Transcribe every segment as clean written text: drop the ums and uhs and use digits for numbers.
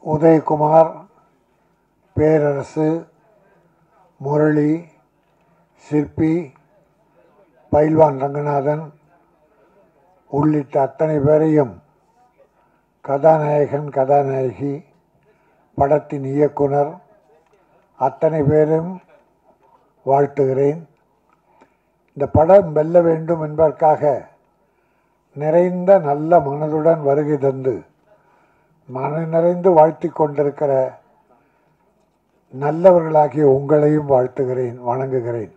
உதயகுமார், பேரரசு, முரளி, சிற்பி, பைல்வான் ரங்கநாதன் உள்ளிட்ட அத்தனை பேரையும் கதாநாயகன், கதாநாயகி, படத்தின் இயக்குனர் அத்தனை பேரும் வாழ்த்துகிறேன். இந்த படம் வெல்ல வேண்டும் என்பதற்காக நிறைந்த நல்ல மனதுடன் வருகை தந்து மன நிறைந்து வாழ்த்தி கொண்டிருக்கிற நல்லவர்களாகிய உங்களையும் வாழ்த்துகிறேன், வணங்குகிறேன்.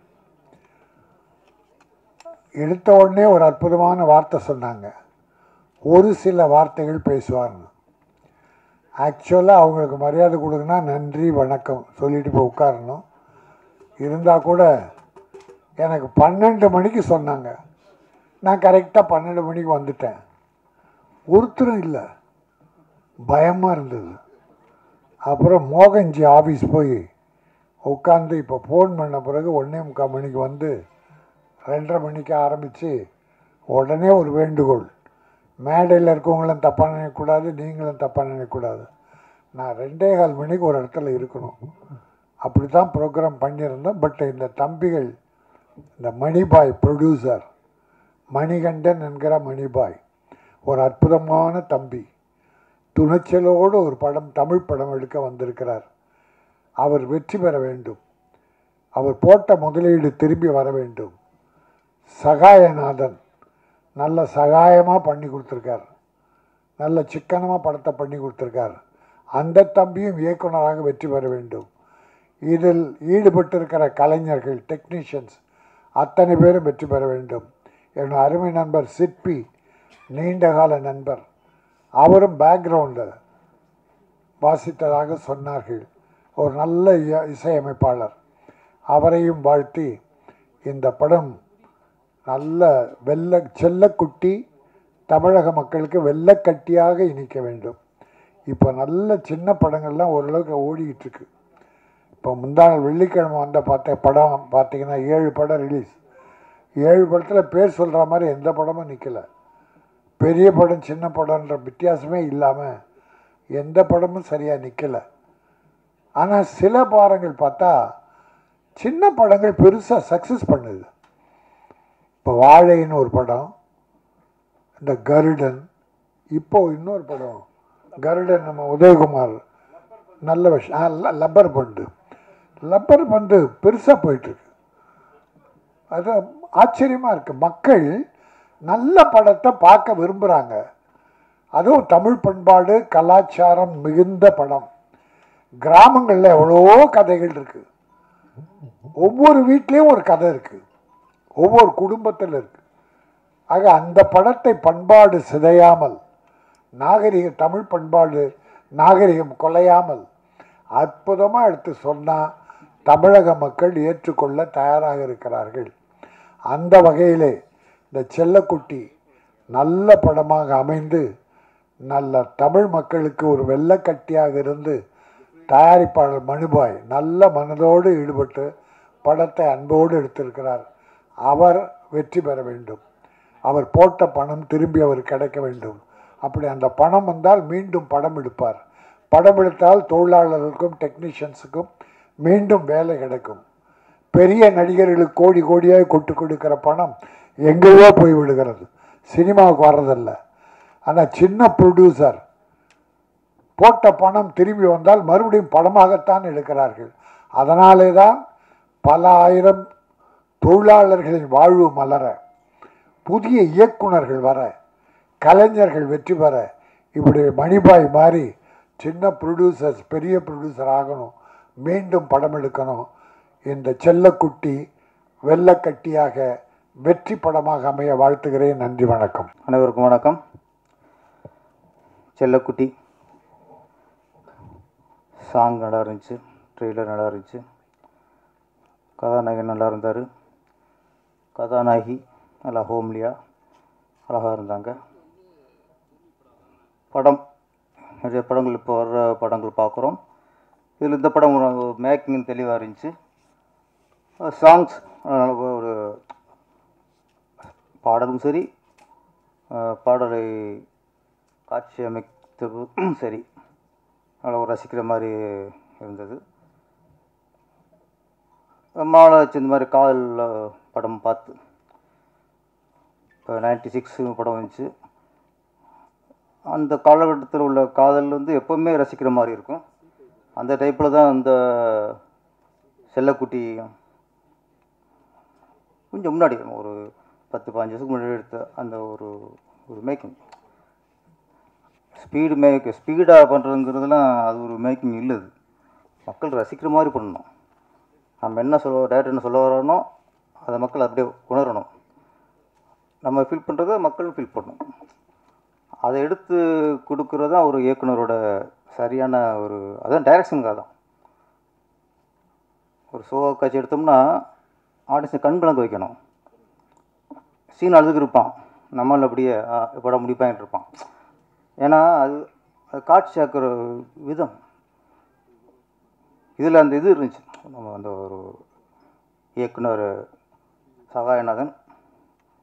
எடுத்த உடனே ஒரு அற்புதமான வார்த்தை சொன்னாங்க, ஒரு சில வார்த்தைகள் பேசுவார்னு. ஆக்சுவலாக அவங்களுக்கு மரியாதை கொடுக்குன்னா நன்றி வணக்கம் சொல்லிட்டு போய் உட்காரணும். இருந்தால் கூட எனக்கு 12 மணிக்கு சொன்னாங்க, நான் கரெக்டாக 12 மணிக்கு வந்துட்டேன். ஒருத்தரும் இல்லை, பயமாக இருந்தது. அப்புறம் மோகன்ஜி ஆஃபீஸ் போய் உட்காந்து இப்போ ஃபோன் பண்ண பிறகு 1:45 மணிக்கு வந்து 2:30 மணிக்கு ஆரம்பித்து உடனே ஒரு வேண்டுகோள், மேடையில் இருக்கவங்களும் தப்பாக நினைக்கக்கூடாது, நீங்களும் தப்பாக நினைக்கக்கூடாது, நான் 2:15 மணிக்கு ஒரு இடத்துல இருக்கணும். அப்படி தான் ப்ரோக்ராம் பண்ணியிருந்தோம். பட் இந்த தம்பிகள், இந்த மணிபாய் ப்ரொடியூசர் மணிகண்டன் என்கிற மணிபாய் ஒரு அற்புதமான தம்பி, துணிச்சலோடு ஒரு படம், தமிழ் படம் எடுக்க வந்திருக்கிறார். அவர் வெற்றி பெற வேண்டும், அவர் போட்ட முதலீடு திரும்பி வர வேண்டும். சகாயநாதன் நல்ல சகாயமாக பண்ணி கொடுத்துருக்கார், நல்ல சிக்கனமாக படத்தை பண்ணி கொடுத்துருக்கார். அந்த தம்பியும் இயக்குனராக வெற்றி பெற வேண்டும். இதில் ஈடுபட்டிருக்கிற கலைஞர்கள், டெக்னீஷியன்ஸ் அத்தனை பேரும் வெற்றி பெற வேண்டும். என்னோட அருமை நண்பர் சிற்பி, நீண்டகால நண்பர், அவரும் பேக்ரவுண்டில் வாசித்ததாக சொன்னார்கள், ஒரு நல்ல இசையமைப்பாளர். அவரையும் வாழ்த்தி இந்த படம் நல்ல செல்லக்குட்டி தமிழக மக்களுக்கு வெள்ளக்கட்டியாக இனிக்க வேண்டும். இப்போ நல்ல சின்ன படங்கள்லாம் ஓரளவுக்கு ஓடிக்கிட்டுருக்கு. இப்போ முந்தாள் வெள்ளிக்கிழமை வந்த படம் பார்த்திங்கன்னா 7 படம் ரிலீஸ். 7 படத்தில் பேர் சொல்கிற மாதிரி எந்த படமும் நிற்கலை. பெரிய படம் சின்ன படம்ன்ற வித்தியாசமே இல்லாமல் எந்த படமும் சரியாக நிற்கலை. ஆனால் சில பாடங்கள் பார்த்தா சின்ன படங்கள் பெருசாக சக்ஸஸ் பண்ணுது. இப்போ வாழைன்னு ஒரு படம், இந்த கருடன், இப்போது இன்னொரு படம் கருடன், நம்ம உதயகுமார் நல்ல விஷயம், லப்பர் பந்து பெருசாக போயிட்டுருக்கு. அது ஆச்சரியமாக இருக்குது. மக்கள் நல்ல படத்தை பார்க்க விரும்புகிறாங்க. அதுவும் தமிழ் பண்பாடு கலாச்சாரம் மிகுந்த படம். கிராமங்களில் எவ்வளோ கதைகள் இருக்குது, ஒவ்வொரு வீட்லேயும் ஒரு கதை இருக்குது, ஒவ்வொரு குடும்பத்தில் இருக்குது. ஆக அந்த படத்தை பண்பாடு சிதையாமல், தமிழ் பண்பாடு நாகரிகம் கொலையாமல் அற்புதமாக எடுத்து சொன்னால் தமிழக மக்கள் ஏற்றுக்கொள்ள தயாராக இருக்கிறார்கள். அந்த வகையிலே இந்த செல்லக்குட்டி நல்ல படமாக அமைந்து நல்ல தமிழ் மக்களுக்கு ஒரு வெள்ளக்கட்டியாக இருந்து தயாரிப்பாளர் மணிபாய் நல்ல மனதோடு ஈடுபட்டு படத்தை அன்போடு எடுத்திருக்கிறார். அவர் வெற்றி பெற வேண்டும், அவர் போட்ட பணம் திரும்பி அவர் கிடைக்க வேண்டும். அப்படி அந்த பணம் வந்தால் மீண்டும் படம் எடுப்பார். படம் எடுத்தால் தொழிலாளர்களுக்கும் டெக்னீஷியன்ஸுக்கும் மீண்டும் வேலை கிடைக்கும். பெரிய நடிகர்களுக்கு கோடி கோடியாக கொட்டு கொடுக்கிற பணம் எங்கேயோ போய் விடுகிறது, சினிமாவுக்கு வர்றதில்லை. ஆனால் சின்ன ப்ரொடியூசர் போட்ட பணம் திரும்பி வந்தால் மறுபடியும் படமாகத்தான் எடுக்கிறார்கள். அதனாலே தான் பல ஆயிரம் தொழிலாளர்களின் வாழ்வு மலர, புதிய இயக்குனர்கள் வர, கலைஞர்கள் வெற்றி பெற, இப்படி மணிபாய் மாதிரி சின்ன ப்ரொடியூசர்ஸ் பெரிய ப்ரொடியூசர் ஆகணும், மீண்டும் படம் எடுக்கணும். இந்த செல்லக்குட்டி வெள்ளக்கட்டியாக வெற்றி படமாக அமைய வாழ்த்துகிறேன். நன்றி, வணக்கம். அனைவருக்கும் வணக்கம். செல்லக்குட்டி சாங் நல்லா இருந்துச்சு, ட்ரெய்லர் நல்லா இருந்துச்சு, கதாநாயகன் நல்லா இருந்தார், கதாநாயகி நல்லா ஹோம்லியாக அழகாக இருந்தாங்க. படம் நிறைய படங்கள் இப்போ வர்ற படங்கள் பார்க்குறோம். இதில் இந்த படம் மேக்கிங் தெளிவாக இருந்துச்சு. சாங்ஸ் ஒரு பாடலும் சரி, பாடலை காட்சி அமைத்ததும் சரி, அவ்வளோ ரசிக்கிற மாதிரி இருந்தது. மாலை வச்சு இந்த மாதிரி காதல் படம் பார்த்து இப்போ 96 படம் வந்துச்சு. அந்த காலகட்டத்தில் உள்ள காதல் வந்து எப்போவுமே ரசிக்கிற மாதிரி இருக்கும். அந்த டைப்பில் தான் அந்த செல்லக்குட்டி கொஞ்சம் முன்னாடி ஒரு 10-15 வருஷத்துக்கு முன்னாடி எடுத்த அந்த ஒரு மேக்கிங் ஸ்பீடாக பண்ணுறதுங்கிறதுலாம் அது ஒரு மேக்கிங் இல்லை. அது மக்கள் ரசிக்கிற மாதிரி பண்ணணும். நம்ம என்ன டேரக்டர் என்ன சொல்ல வரோனோ அதை மக்கள் அப்படியே உணரணும். நம்ம ஃபீல் பண்ணுறத மக்களும் ஃபீல் பண்ணணும். அதை எடுத்து கொடுக்குறது தான் ஒரு இயக்குனரோட சரியான அதான் டைரக்ஷனுக்காக தான். ஒரு ஷோ காட்சி எடுத்தோம்னா ஆடியன்ஸை கண் கலங்க வைக்கணும். சீன் அழுதுக்கு இருப்பான், நம்மளால் அப்படியே படம் முடிப்பாங்கிட்டு இருப்பான். ஏன்னா அது காட்சி ஆக்குற விதம் இதில் அந்த இது இருந்துச்சு. நம்ம அந்த ஒரு இயக்குனர் சகாயநாதன்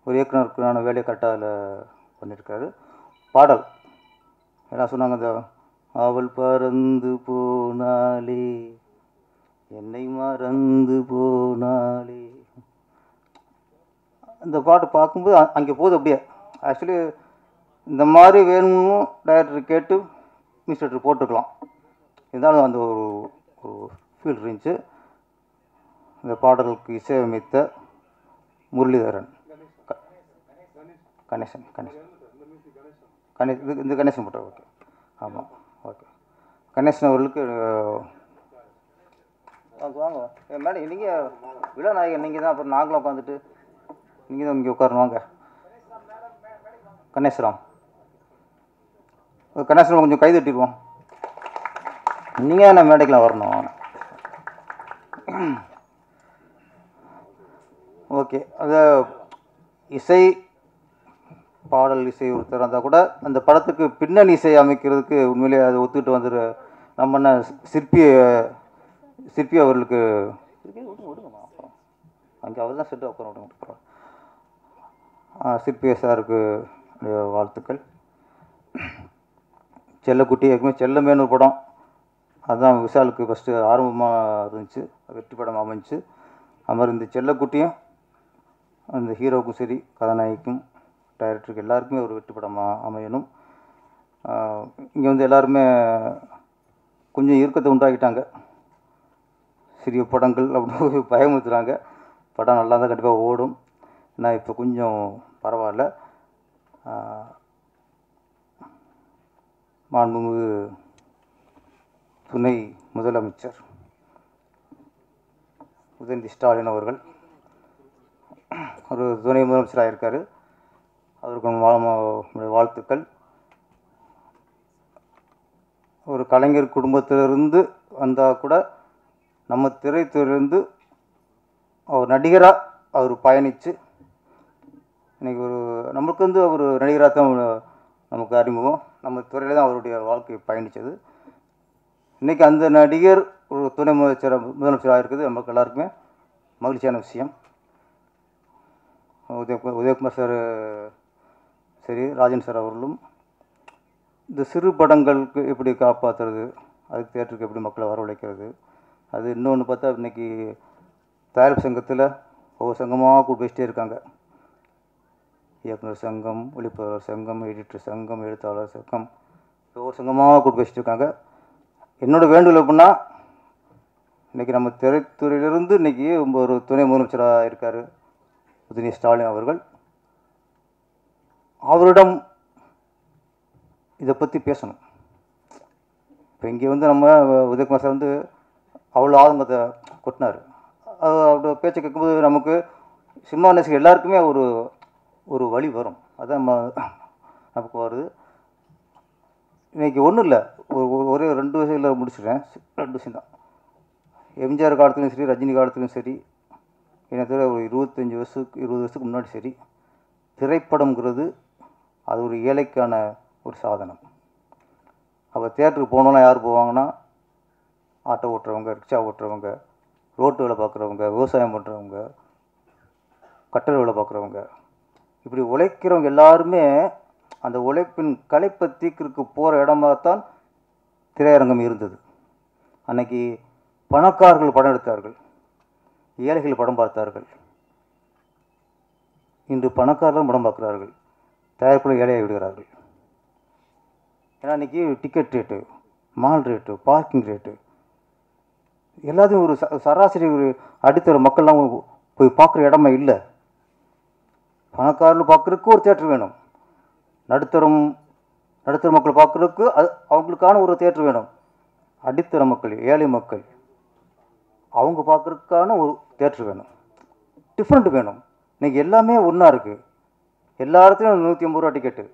ஒரு இயக்குனருக்கான வேலையை கரெக்டாக அதில் பண்ணியிருக்காரு. பாடல் என்ன சொன்னாங்க, அந்த அவள் பறந்து போனாலே என்னை மறந்து போனாலே, அந்த பாட்டு பார்க்கும்போது அங்கே போகுது அப்படியே. ஆக்சுவலி இந்த மாதிரி வேணும்னு டைரக்டர் கேட்டு மியூசிக் போட்டுக்கலாம். இருந்தாலும் அந்த ஒரு ஃபீல் இருந்துச்சு. இந்த பாடலுக்கு இசையமைத்த முரளிதரன், கணேசன் இந்த கணேசன் போட்டார். ஓகே, ஆமாம், ஓகே. கணேசன் அவர்களுக்கு வாங்க மேடம், நீங்கள் விழா நாயகன் நீங்கள் தான். அப்புறம் நாங்களும் உட்காந்துட்டு நீங்கள் தான் இங்கே உட்காரணும். வாங்க கணேசராம், கணேசன் கொஞ்சம் கை தட்டிடுவோம். நீங்கள் என்ன மேடைக்கெலாம் வரணும். ஓகே, அது இசை பாடல் இசை ஒருத்தர் இருந்தால் கூட அந்த படத்துக்கு பின்னணி இசை அமைக்கிறதுக்கு உண்மையிலே அதை ஒத்துக்கிட்டு வந்துரு நம்ம என்ன சிற்பி அவர்களுக்கு அங்கே அவர் தான் செட்டு உட்கார விடுங்க. சிற்பி சாருக்கு வாழ்த்துக்கள். செல்லக்குட்டி ஏற்கனவே செல்லமேனு ஒரு படம், அதுதான் விஷாலுக்கு ஃபஸ்ட்டு ஆரம்பமாக இருந்துச்சு, வெற்றி படம் அமைஞ்சு. அது மாதிரி இந்த செல்லக்குட்டியும் அந்த ஹீரோவுக்கும் சரி கதாநாயகிக்கும் டைரக்டருக்கு எல்லாருக்குமே ஒரு வெற்றி படமாக அமையணும். இங்கே வந்து எல்லாருமே கொஞ்சம் இறுக்கத்தை உண்டாக்கிட்டாங்க. சிறிய படங்கள் அப்படின்னு பயமுறுத்துகிறாங்க. படம் நல்லா தான் கண்டிப்பாக ஓடும். நான் இப்போ கொஞ்சம் பரவாயில்ல. மாண்புமிகு துணை முதலமைச்சர் உதயநிதி ஸ்டாலின் அவர்கள் ஒரு துணை முதலமைச்சராக இருக்கார். அவருக்கு வாழ்த்துக்கள். ஒரு கலைஞர் குடும்பத்திலிருந்து வந்தால் கூட நம்ம திரைத்துறையிலிருந்து அவர் நடிகராக அவர் பயணித்து இன்றைக்கி நம்மளுக்கு வந்து அவர் நடிகராக தான் நமக்கு அறிமுகம். நம்ம துறையில் தான் அவருடைய வாழ்க்கை பயணித்தது. இன்றைக்கி அந்த நடிகர் ஒரு துணை முதலமைச்சராக இருக்குது நமக்கு எல்லாருக்குமே மகிழ்ச்சியான விஷயம். உதயகுமார் சார் சரி, ராஜன் சார் அவர்களும் இந்த சிறு படங்களுக்கு எப்படி காப்பாற்றுறது, அதுக்கு தியேட்டருக்கு எப்படி மக்களை வரவழைக்கிறது, அது இன்னொன்று பார்த்தா இன்றைக்கி தயாரிப்பு சங்கத்தில் ஒவ்வொரு சங்கமாக கூட்டு வச்சிட்டே இருக்காங்க. இயக்குனர் சங்கம், ஒளிப்பதிவாளர் சங்கம், எடிட்டர் சங்கம், எழுத்தாளர் சங்கம், ஒவ்வொரு சங்கமாக கூட்டு வச்சுட்டு இருக்காங்க. என்னோடய வேண்டுகோள் எப்படின்னா, இன்றைக்கி நம்ம திரைத்துறையிலிருந்து இன்றைக்கி ஒரு துணை முதலமைச்சராக இருக்கார் உதயநிதி ஸ்டாலின் அவர்கள். அவரிடம் இதை பற்றி பேசணும். இப்போ இங்கே வந்து நம்ம உதயகுமார் சார் வந்து அவ்வளோ ஆதங்கத்தை கொட்டினார். அவரோட பேச்சை கேட்கும்போது நமக்கு சினிமா நேசிக்க எல்லாருக்குமே ஒரு வழி வரும். அதான் நமக்கு வருது. இன்றைக்கி ஒன்றும் இல்லை, ஒரே 2 விஷயத்தில் முடிச்சுட்டேன். 2 விஷயம் தான். எம்ஜிஆர் காலத்துலையும் சரி, ரஜினி காலத்துலையும் சரி, எனக்கு தெரிஞ்ச ஒரு 20 வருஷத்துக்கு முன்னாடி சரி, திரைப்படம்ங்கிறது அது ஒரு ஏழைக்கான ஒரு சாதனம். அப்போ தியேட்டருக்கு போனோன்னா யார் போவாங்கன்னா, ஆட்டோ ஓட்டுறவங்க, ரிக்ஷா ஓட்டுறவங்க, ரோட்டு வேலை பார்க்குறவங்க, விவசாயம் பண்ணுறவங்க, கட்டட வேலை பார்க்குறவங்க, இப்படி உழைக்கிறவங்க எல்லாருமே அந்த உழைப்பின் களைப்பை தீர்க்கறதுக்கு போகிற இடமாகத்தான் திரையரங்கம் இருந்தது. அன்னைக்கு பணக்காரர்கள் படம் எடுத்தார்கள், ஏழைகள் படம் பார்த்தார்கள். இன்று பணக்காரர்களும் படம் பார்க்கிறார்கள், தயாரிப்புள்ள ஏழையை விடுகிறார்கள். ஏன்னா இன்றைக்கி ticket rate, mall rate, parking rate எல்லாத்தையும் ஒரு சராசரி ஒரு அடித்தர மக்கள்லாம் போய் பார்க்குற இடமே இல்லை. பணக்காரர்கள் பார்க்குறதுக்கு ஒரு தேட்டர் வேணும், நடுத்தர மக்கள் பார்க்குறதுக்கு அவங்களுக்கான ஒரு தேட்டர் வேணும். அடித்தர மக்கள், ஏழை மக்கள் அவங்க பார்க்குறதுக்கான ஒரு தேட்டர் வேணும், டிஃப்ரெண்ட் வேணும். இன்றைக்கி எல்லாமே ஒன்றா இருக்குது, எல்லா இடத்துலையும் 150 ரூபா டிக்கெட்டு.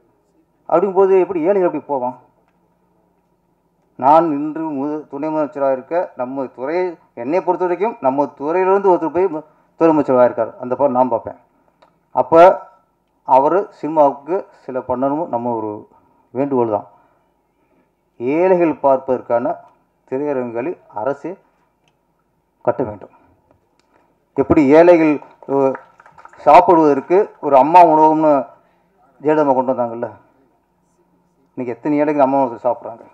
அப்படிங்கும்போது எப்படி ஏழைகள் எப்படி போவான்? நான் இன்று துணை முதலமைச்சராக இருக்க நம்ம துறையை என்னை பொறுத்த வரைக்கும் நம்ம துறையிலேருந்து ஒருத்தர் போய் துணை அமைச்சராக இருக்கார், அந்த படம் நான் பார்ப்பேன். அப்போ அவர் சினிமாவுக்கு சில பண்ணணும், நம்ம ஒரு வேண்டுகோள் தான். ஏழைகள் பார்ப்பதற்கான திரையரங்குகளில் அரசு கட்ட வேண்டும். எப்படி ஏழைகள் சாப்பிடுவதற்கு ஒரு அம்மா உணவகம்னு ஜெயலலிதா கொண்டு வந்தாங்கல்ல, இன்றைக்கி எத்தனை ஏழைகள் அம்மா உணவகத்தில் சாப்பிட்றாங்க.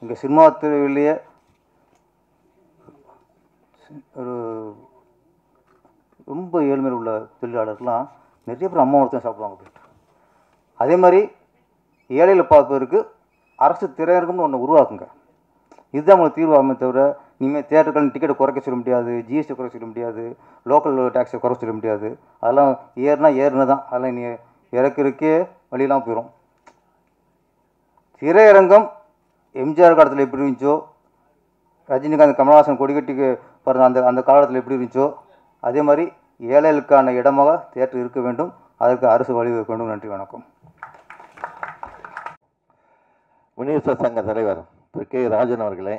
இங்கே சினிமா துறையிலேயே ஒரு ரொம்ப ஏழ்மையில் உள்ள தொழிலாளர்கள்லாம் நிறைய பேர் அம்மா உணவகத்தில் சாப்பிடுவாங்க போயிட்டு. அதே மாதிரி ஏழைகளை பார்ப்பதற்கு அரசு திரையரங்கம்னு ஒன்று உருவாக்குங்க. இதுதான் உங்களுக்கு தீர்வாகுமே தவிர இனிமேல் தேட்டர்கள் டிக்கெட்டை குறைக்க சொல்ல முடியாது, ஜிஎஸ்டி குறைக்க சொல்ல முடியாது, லோக்கல் டேக்ஸை குறைக்க சொல்ல முடியாது. அதெல்லாம் ஏறுனா தான், அதெல்லாம் நீ இறக்கிறதுக்கே வழியெல்லாம் போயிடும். திரையரங்கம் எம்ஜிஆர் காலத்தில் எப்படி இருந்துச்சோ, ரஜினிகாந்த் கமல்ஹாசன் கொடிக்கட்டிக்கு பிறந்த அந்த காலத்தில் எப்படி இருந்துச்சோ, அதே மாதிரி ஏழைகளுக்கான இடமாக தேட்டர் இருக்க வேண்டும். அதற்கு அரசு வழிவகுக்க வேண்டும். நன்றி, வணக்கம். விநியோக சங்க தலைவர் திரு கே ராஜன் அவர்களே,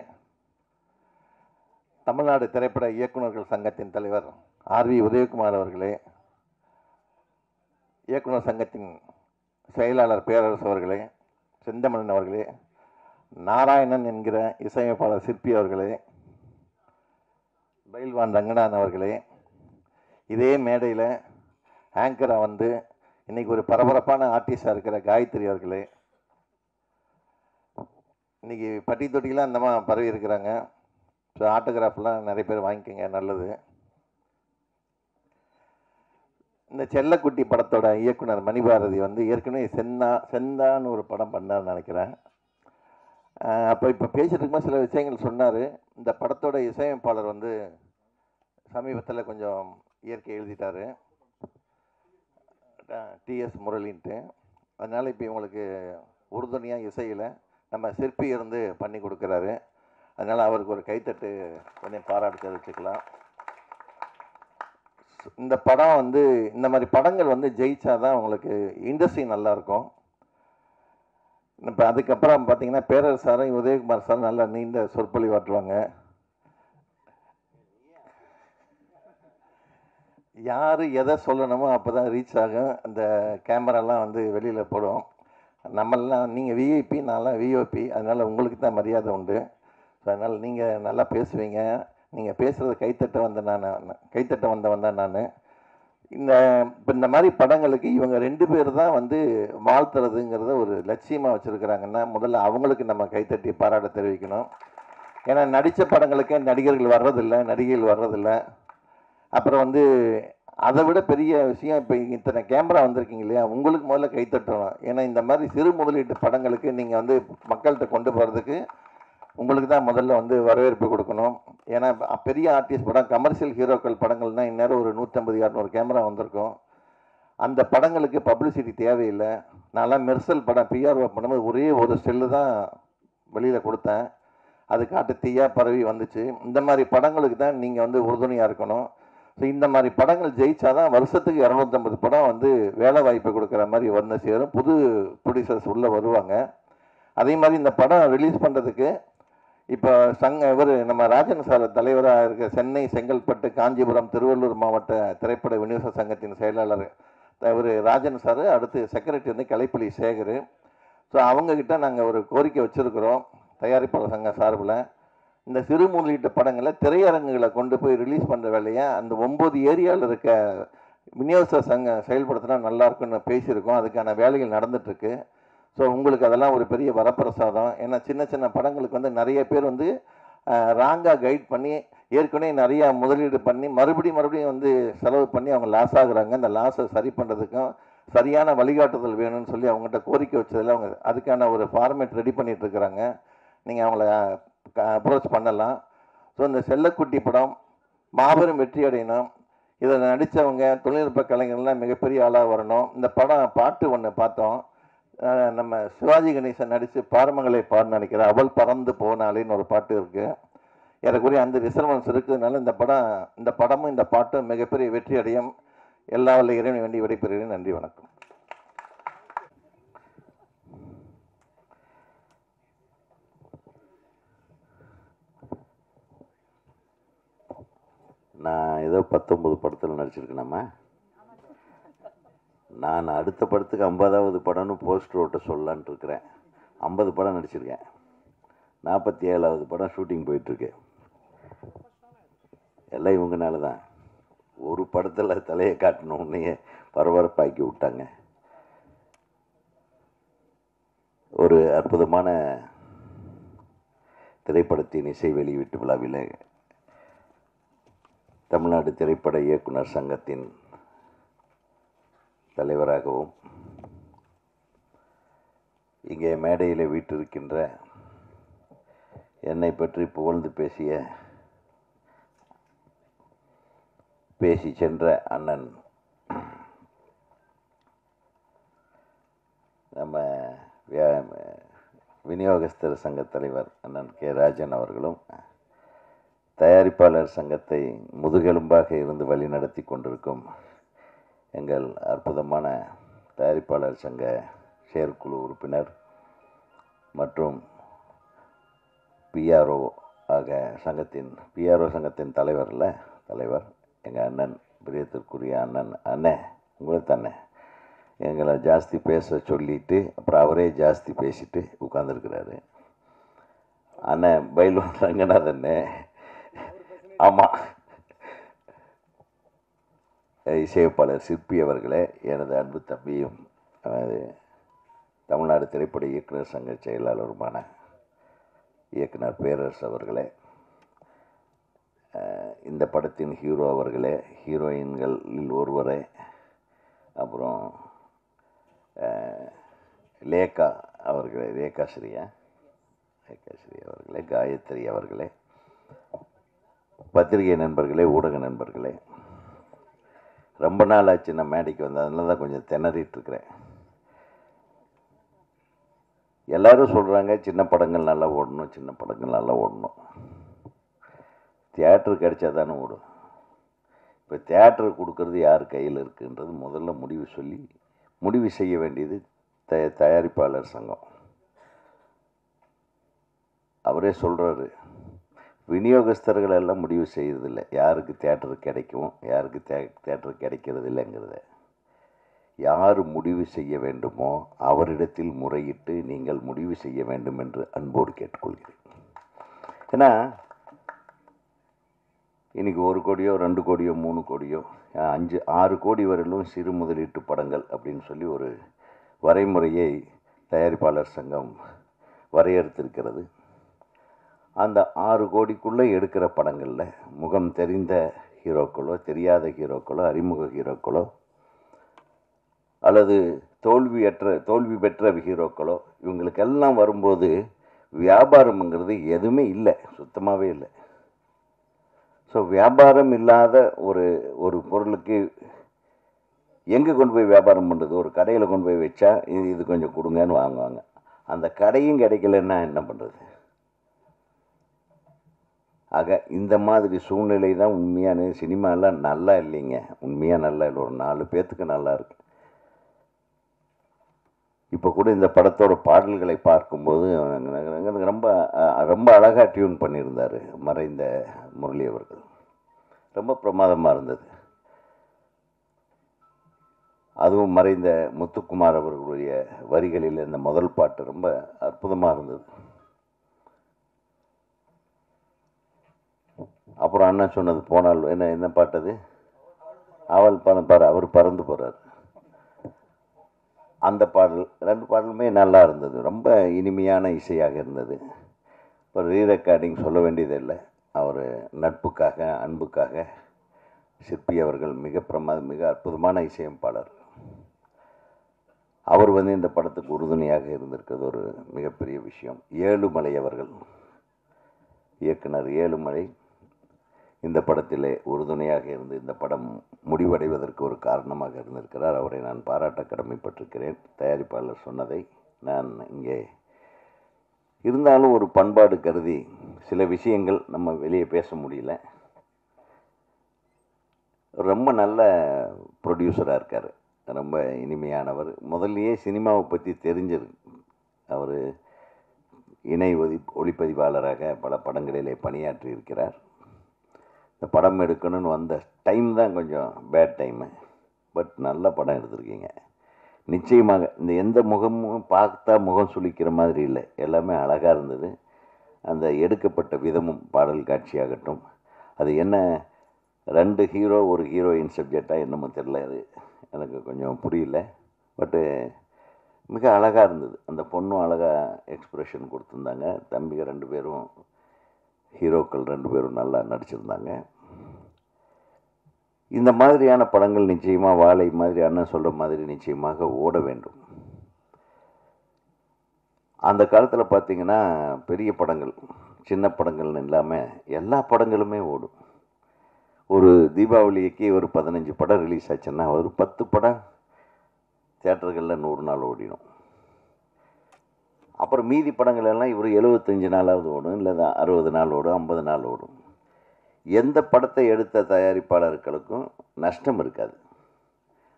தமிழ்நாடு திரைப்பட இயக்குநர்கள் சங்கத்தின் தலைவர் ஆர்வி உதயகுமார் அவர்களே, இயக்குனர் சங்கத்தின் செயலாளர் பேரரசு அவர்களே, செந்தமலன் அவர்களே, நாராயணன் என்கிற இசையமைப்பாளர் சிற்பி அவர்களே, பைல்வான் ரங்கநாதன் அவர்களே, இதே மேடையில் ஆங்கராக வந்து இன்றைக்கி ஒரு பரபரப்பான ஆர்டிஸ்டாக இருக்கிற காயத்ரி அவர்களே, இன்றைக்கி பட்டி தொட்டிலாம் அந்தமாக பரவி இருக்கிறாங்க. ஸோ ஆட்டோகிராஃப்லாம் நிறைய பேர் வாங்கிக்கோங்க, நல்லது. இந்த செல்லக்குட்டி படத்தோட இயக்குனர் மணிபாரதி வந்து ஏற்கனவே செந்தான்னு ஒரு படம் பண்ணார்னு நினைக்கிறேன். அப்போ இப்போ பேசிகிட்டு இருக்கும்போது சில விஷயங்கள் சொன்னார். இந்த படத்தோட இசையமைப்பாளர் வந்து சமீபத்தில் கொஞ்சம் இயற்கை எழுதிட்டார், டிஎஸ் முரளின்ட்டு. அதனால் இப்போ இவங்களுக்கு உறுதுணையாக இசையில் நம்ம சிற்பி இருந்து பண்ணி கொடுக்குறாரு. அதனால் அவருக்கு ஒரு கைத்தட்டு கொஞ்சம் பாராட்டு தெரிவிச்சுக்கலாம். இந்த படம் வந்து இந்த மாதிரி படங்கள் வந்து ஜெயிச்சா தான் உங்களுக்கு இண்டஸ்ட்ரி நல்லாயிருக்கும். இப்போ அதுக்கப்புறம் பார்த்தீங்கன்னா பேரரசாரும் உதயகுமார் சார் நல்லா நீண்ட சொற்பொழிவாற்றுவாங்க. யார் எதை சொல்லணுமோ அப்போ தான் ரீச் ஆகும். அந்த கேமராலாம் வந்து வெளியில் போடும். நம்மளாம் நீங்கள் விஐபி, நான்லாம் விஓபி, அதனால் உங்களுக்கு தான் மரியாதை உண்டு. ஸோ அதனால் நீங்கள் நல்லா பேசுவீங்க. நீங்கள் பேசுகிறத கைத்தட்ட வந்தவன் தான் நான். இப்போ இந்த மாதிரி படங்களுக்கு இவங்க 2 பேர் தான் வந்து வாழ்த்துறதுங்கிறத ஒரு லட்சியமாக வச்சுருக்கிறாங்கன்னா முதல்ல அவங்களுக்கு நம்ம கைத்தட்டி பாராட்ட தெரிவிக்கணும். ஏன்னா நடித்த படங்களுக்கே நடிகர்கள் வர்றதில்லை, நடிகைகள் வர்றதில்லை. அப்புறம் வந்து அதை விட பெரிய விஷயம், இப்போ இத்தனை கேமரா வந்திருக்கீங்க இல்லையா, உங்களுக்கு முதல்ல கைத்தட்டணும். ஏன்னா இந்த மாதிரி சிறு முதலீட்டு படங்களுக்கு நீங்கள் வந்து மக்கள்கிட்ட கொண்டு போகிறதுக்கு உங்களுக்கு தான் முதல்ல வந்து வரவேற்பு கொடுக்கணும். ஏன்னா பெரிய ஆர்டிஸ்ட் படம், கமர்ஷியல் ஹீரோக்கள் படங்கள்னால் இந்நேரம் ஒரு 150-200 கேமரா வந்திருக்கும். அந்த படங்களுக்கு பப்ளிசிட்டி தேவையில்லை. நான்லாம் மெர்சல் படம் பிஆர்ஓ பண்ணும்போது ஒரே ஒரு ஸ்டில்லு தான் வெளியில் கொடுத்தேன், அது காட்டு தீயாக பரவி வந்துச்சு. இந்த மாதிரி படங்களுக்கு தான் நீங்கள் வந்து உறுதுணையாக இருக்கணும். ஸோ இந்த மாதிரி படங்கள் ஜெயிச்சாதான் வருஷத்துக்கு 250 படம் வந்து வேலை வாய்ப்பு கொடுக்குற மாதிரி வந்து சேரும். புது ப்ரொடியூசர்ஸ் உள்ளே வருவாங்க. அதே மாதிரி இந்த படம் ரிலீஸ் பண்ணுறதுக்கு இப்போ இவர் நம்ம ராஜன் சார் தலைவராக இருக்க சென்னை, செங்கல்பட்டு, காஞ்சிபுரம், திருவள்ளூர் மாவட்ட திரைப்பட விநியோக சங்கத்தின் செயலாளர் இவர் ராஜன் சார், அடுத்து செக்ரட்டரி வந்து கலைப்புலி சேகர். ஸோ அவங்கக்கிட்ட நாங்கள் ஒரு கோரிக்கை வச்சுருக்கிறோம் தயாரிப்பாளர் சங்க சார்பில். இந்த சிறு முதலீட்டு படங்களை திரையரங்குகளை கொண்டு போய் ரிலீஸ் பண்ணுற வேலையை அந்த 9 ஏரியாவில் இருக்க விநியோக சங்கம் செயல்படுத்தினா நல்லாயிருக்குன்னு பேசியிருக்கோம். அதுக்கான வேலைகள் நடந்துகிட்ருக்கு. ஸோ உங்களுக்கு அதெல்லாம் ஒரு பெரிய வரப்பிரசாதம். ஏன்னா சின்ன சின்ன படங்களுக்கு வந்து நிறைய பேர் வந்து ராங்காக கைட் பண்ணி ஏற்கனவே நிறையா முதலீடு பண்ணி மறுபடியும் வந்து செலவு பண்ணி அவங்க லாஸ் ஆகுறாங்க. அந்த லாஸை சரி பண்ணுறதுக்கும் சரியான வழிகாட்டுதல் வேணும்னு சொல்லி அவங்ககிட்ட கோரிக்கை வச்சதில் அவங்க அதுக்கான ஒரு ஃபார்மேட் ரெடி பண்ணிட்டு இருக்கிறாங்க. நீங்கள் அவங்கள அப்ரோச் பண்ணலாம். ஸோ இந்த செல்லக்குட்டி படம் மாபெரும் வெற்றி அடையணும். இதில் நடித்தவங்க தொழில்நுட்ப கலைஞர்கள்லாம் மிகப்பெரிய ஆளாக வரணும். இந்த பாட்டு ஒன்று பார்த்தோம். நம்ம சிவாஜி கணேசன் நடித்து பாரமங்களை பாடுன்னு நினைக்கிறேன். அவள் பறந்து போனாலேன்னு ஒரு பாட்டு இருக்குது. ஏறக்குறைய அந்த ரிசர்வன்ஸ் இருக்கிறதுனால இந்த படமும் இந்த பாட்டும் மிகப்பெரிய வெற்றி அடையும். எல்லா வல்ல இறைவனை வேண்டி விடைபெறுகிறேன். நன்றி, வணக்கம். நான் ஏதோ 19 படத்தில் நடிச்சிருக்கேனாம்மா. நான் அடுத்த படத்துக்கு 50வது படம்னு போஸ்டர் ஓட்ட சொல்லலான்ட்டு இருக்கிறேன். 50 படம் நடிச்சிருக்கேன். 47வது படம் ஷூட்டிங் போயிட்டுருக்கு. எல்லாம் இவங்கனால தான். ஒரு படத்தில் தலையை காட்டணுன்னே பரபரப்பாக்கி விட்டாங்க. ஒரு அற்புதமான திரைப்படத்தின் இசை வெளியீட்டு விழாவில் தமிழ்நாடு திரைப்பட இயக்குனர் சங்கத்தின் தலைவராகவும் இங்கே மேடையில் வீற்றிருக்கின்ற என்னை பற்றி புகழ்ந்து பேசி சென்ற அண்ணன் நம்ம விநியோகஸ்தர் சங்க தலைவர் அண்ணன் கே ராஜன் அவர்களும், தயாரிப்பாளர் சங்கத்தை முதுகெலும்பாக இருந்து வழி நடத்தி கொண்டிருக்கும் எங்கள் அற்புதமான தயாரிப்பாளர் சங்க செயற்குழு உறுப்பினர் மற்றும் பிஆர்ஓ சங்கத்தின் தலைவர் எங்கள் அண்ணன், பிரியத்திற்குரிய அண்ணன் உங்களை தானே எங்களை ஜாஸ்தி பேச சொல்லிட்டு அப்புறம் அவரே ஜாஸ்தி பேசிட்டு உட்காந்துருக்கிறாரு. அண்ணன் பைல்வான் ரங்கநாதன், ஆமாம், இசையமைப்பாளர் சிற்பி அவர்களே, எனது அன்பு தம்பியும் தமிழ்நாடு திரைப்பட இயக்குனர் சங்க செயலாளருமான இயக்குனர் பேரரசு அவர்களே, இந்த படத்தின் ஹீரோ அவர்களே, ஹீரோயின்களில் ஒருவரே, அப்புறம் லேகா அவர்களே, லேகாஸ்ரீ அவர்களே, காயத்ரி அவர்களே, பத்திரிகை நண்பர்களே, ஊடக நண்பர்களே, ரொம்ப நாள் ஆச்சு நான் மேடைக்கு வந்தேன். அதனால தான் கொஞ்சம் திணறிட்டு இருக்கிறேன். எல்லோரும் சொல்கிறாங்க சின்ன படங்கள் நல்லா ஓடணும். தியேட்டர் கிடைச்சா தானே ஓடும். இப்போ தியேட்டர் கொடுக்கறது யார் கையில் இருக்குன்றது முதல்ல முடிவு செய்ய வேண்டியது தயாரிப்பாளர் சங்கம். அவரே சொல்கிறாரு, விநியோகஸ்தர்கள் எல்லாம் முடிவு செய்கிறதில்லை யாருக்கு தியேட்டர் கிடைக்கும், யாருக்கு தியேட்டர் கிடைக்கிறது இல்லைங்கிறத. யார் முடிவு செய்ய வேண்டுமோ அவரிடத்தில் முறையிட்டு நீங்கள் முடிவு செய்ய வேண்டும் என்று அன்போடு கேட்டுக்கொள்கிறேன். ஏன்னா இன்றைக்கி 1 கோடியோ 2 கோடியோ 3 கோடியோ 5 6 கோடி வரையிலும் சிறு முதலீட்டு படங்கள் அப்படின்னு சொல்லி ஒரு வரைமுறையை தயாரிப்பாளர் சங்கம் வரையறுத்திருக்கிறது. அந்த 6 கோடிக்குள்ளே எடுக்கிற படங்களில் முகம் தெரிந்த ஹீரோக்களோ, தெரியாத ஹீரோக்களோ, அறிமுக ஹீரோக்களோ, அல்லது தோல்வி பெற்ற ஹீரோக்களோ, இவங்களுக்கெல்லாம் வரும்போது வியாபாரம்ங்கிறது எதுவுமே இல்லை, சுத்தமாகவே இல்லை. ஸோ வியாபாரம் இல்லாத ஒரு பொருளுக்கு எங்கே கொண்டு போய் வியாபாரம் பண்ணுறது? ஒரு கடையில் கொண்டு போய் வச்சா இது கொஞ்சம் கொடுங்கன்னு வாங்குவாங்க. அந்த கடையும் கிடைக்கலன்னா என்ன பண்ணுறது? ஆக இந்த மாதிரி சூழ்நிலை தான் உண்மையான சினிமாலாம் நல்லா இல்லைங்க. உண்மையாக நல்லா இல்லை, ஒரு 4 பேர்த்துக்கு நல்லா இருக்கு. இப்போ கூட இந்த படத்தோட பாடல்களை பார்க்கும்போது எனக்கு ரொம்ப அழகாக டியூன் பண்ணியிருந்தார் மறைந்த முரளி அவர்கள். ரொம்ப பிரமாதமாக இருந்தது. அதுவும் மறைந்த முத்துக்குமார் அவர்களுடைய வரிகளில் இந்த முதல் பாட்டு ரொம்ப அற்புதமாக இருந்தது. அப்புறம் அண்ணன் சொன்னது போனால் என்ன பாட்டது, அவள் அவர் பறந்து போகிறார். அந்த பாடல் 2 பாடலுமே நல்லா இருந்தது. ரொம்ப இனிமையான இசையாக இருந்தது. ஒரு ரீரெக்கார்டிங் சொல்ல வேண்டியதில்லை. அவர் நட்புக்காக, அன்புக்காக சிற்பி அவர்கள் மிக அற்புதமான இசையமைப்பாளர். அவர் இந்த படத்துக்கு உறுதுணையாக இருந்திருக்கிறது ஒரு மிகப்பெரிய விஷயம். ஏழுமலை அவர்கள், இயக்குனர் ஏழுமலை இந்த படத்திலே உறுதுணையாக இருந்து இந்த படம் முடிவடைவதற்கு ஒரு காரணமாக இருந்திருக்கிறார். அவரை நான் பாராட்ட கடமைப்பட்டிருக்கிறேன். தயாரிப்பாளர் சொன்னதை நான் இங்கே இருந்தாலும் ஒரு பண்பாடு கருதி சில விஷயங்கள் நம்ம வெளியே பேச முடியல. ரொம்ப நல்ல ப்ரொடியூசராக இருக்கார், ரொம்ப இனிமையானவர். முதல்லையே சினிமாவை பற்றி தெரிஞ்சது. அவர் இணை ஒளிப்பதிவாளராக பல படங்களிலே பணியாற்றி இருக்கிறார். இந்த படம் எடுக்கணும்னு வந்த டைம் தான் கொஞ்சம் பேட் டைமு. பட் நல்ல படம் எடுத்திருக்கீங்க. நிச்சயமாக இந்த எந்த முகமும் பார்த்தா முகம் சுளிக்கிற மாதிரி இல்லை, எல்லாமே அழகாக இருந்தது. அந்த எடுக்கப்பட்ட விதமும், பாடல் காட்சியாகட்டும், அது என்ன 2 ஹீரோ 1 ஹீரோயின் சப்ஜெக்டாக என்னமோ தெரியல, அது எனக்கு கொஞ்சம் புரியல. பட்டு மிக அழகாக இருந்தது. அந்த பொண்ணும் அழகாக எக்ஸ்ப்ரெஷன் கொடுத்துருந்தாங்க. தம்பிங்க 2 பேரும் ஹீரோக்கள் 2 பேரும் நல்லா நடிச்சிருந்தாங்க. இந்த மாதிரியான படங்கள் நிச்சயமாக வாழை மாதிரி அண்ணன் சொல்கிற மாதிரி நிச்சயமாக ஓட வேண்டும். அந்த காலத்தில் பார்த்திங்கன்னா பெரிய படங்கள், சின்ன படங்கள்னு இல்லாமல் எல்லா படங்களுமே ஓடும். ஒரு தீபாவளிக்கு ஒரு 15 படம் ரிலீஸ் ஆச்சுன்னா ஒரு 10 படம் தியேட்டர்களில் 100 நாள் ஓடிடும். அப்புறம் மீதி படங்கள் எல்லாம் இவர் 75 நாளாவது ஓடும், இல்லை 60 நாள் ஓடும், 50 நாள் ஓடும். எந்த படத்தை எடுத்த தயாரிப்பாளர்களுக்கும் நஷ்டம் இருக்காது.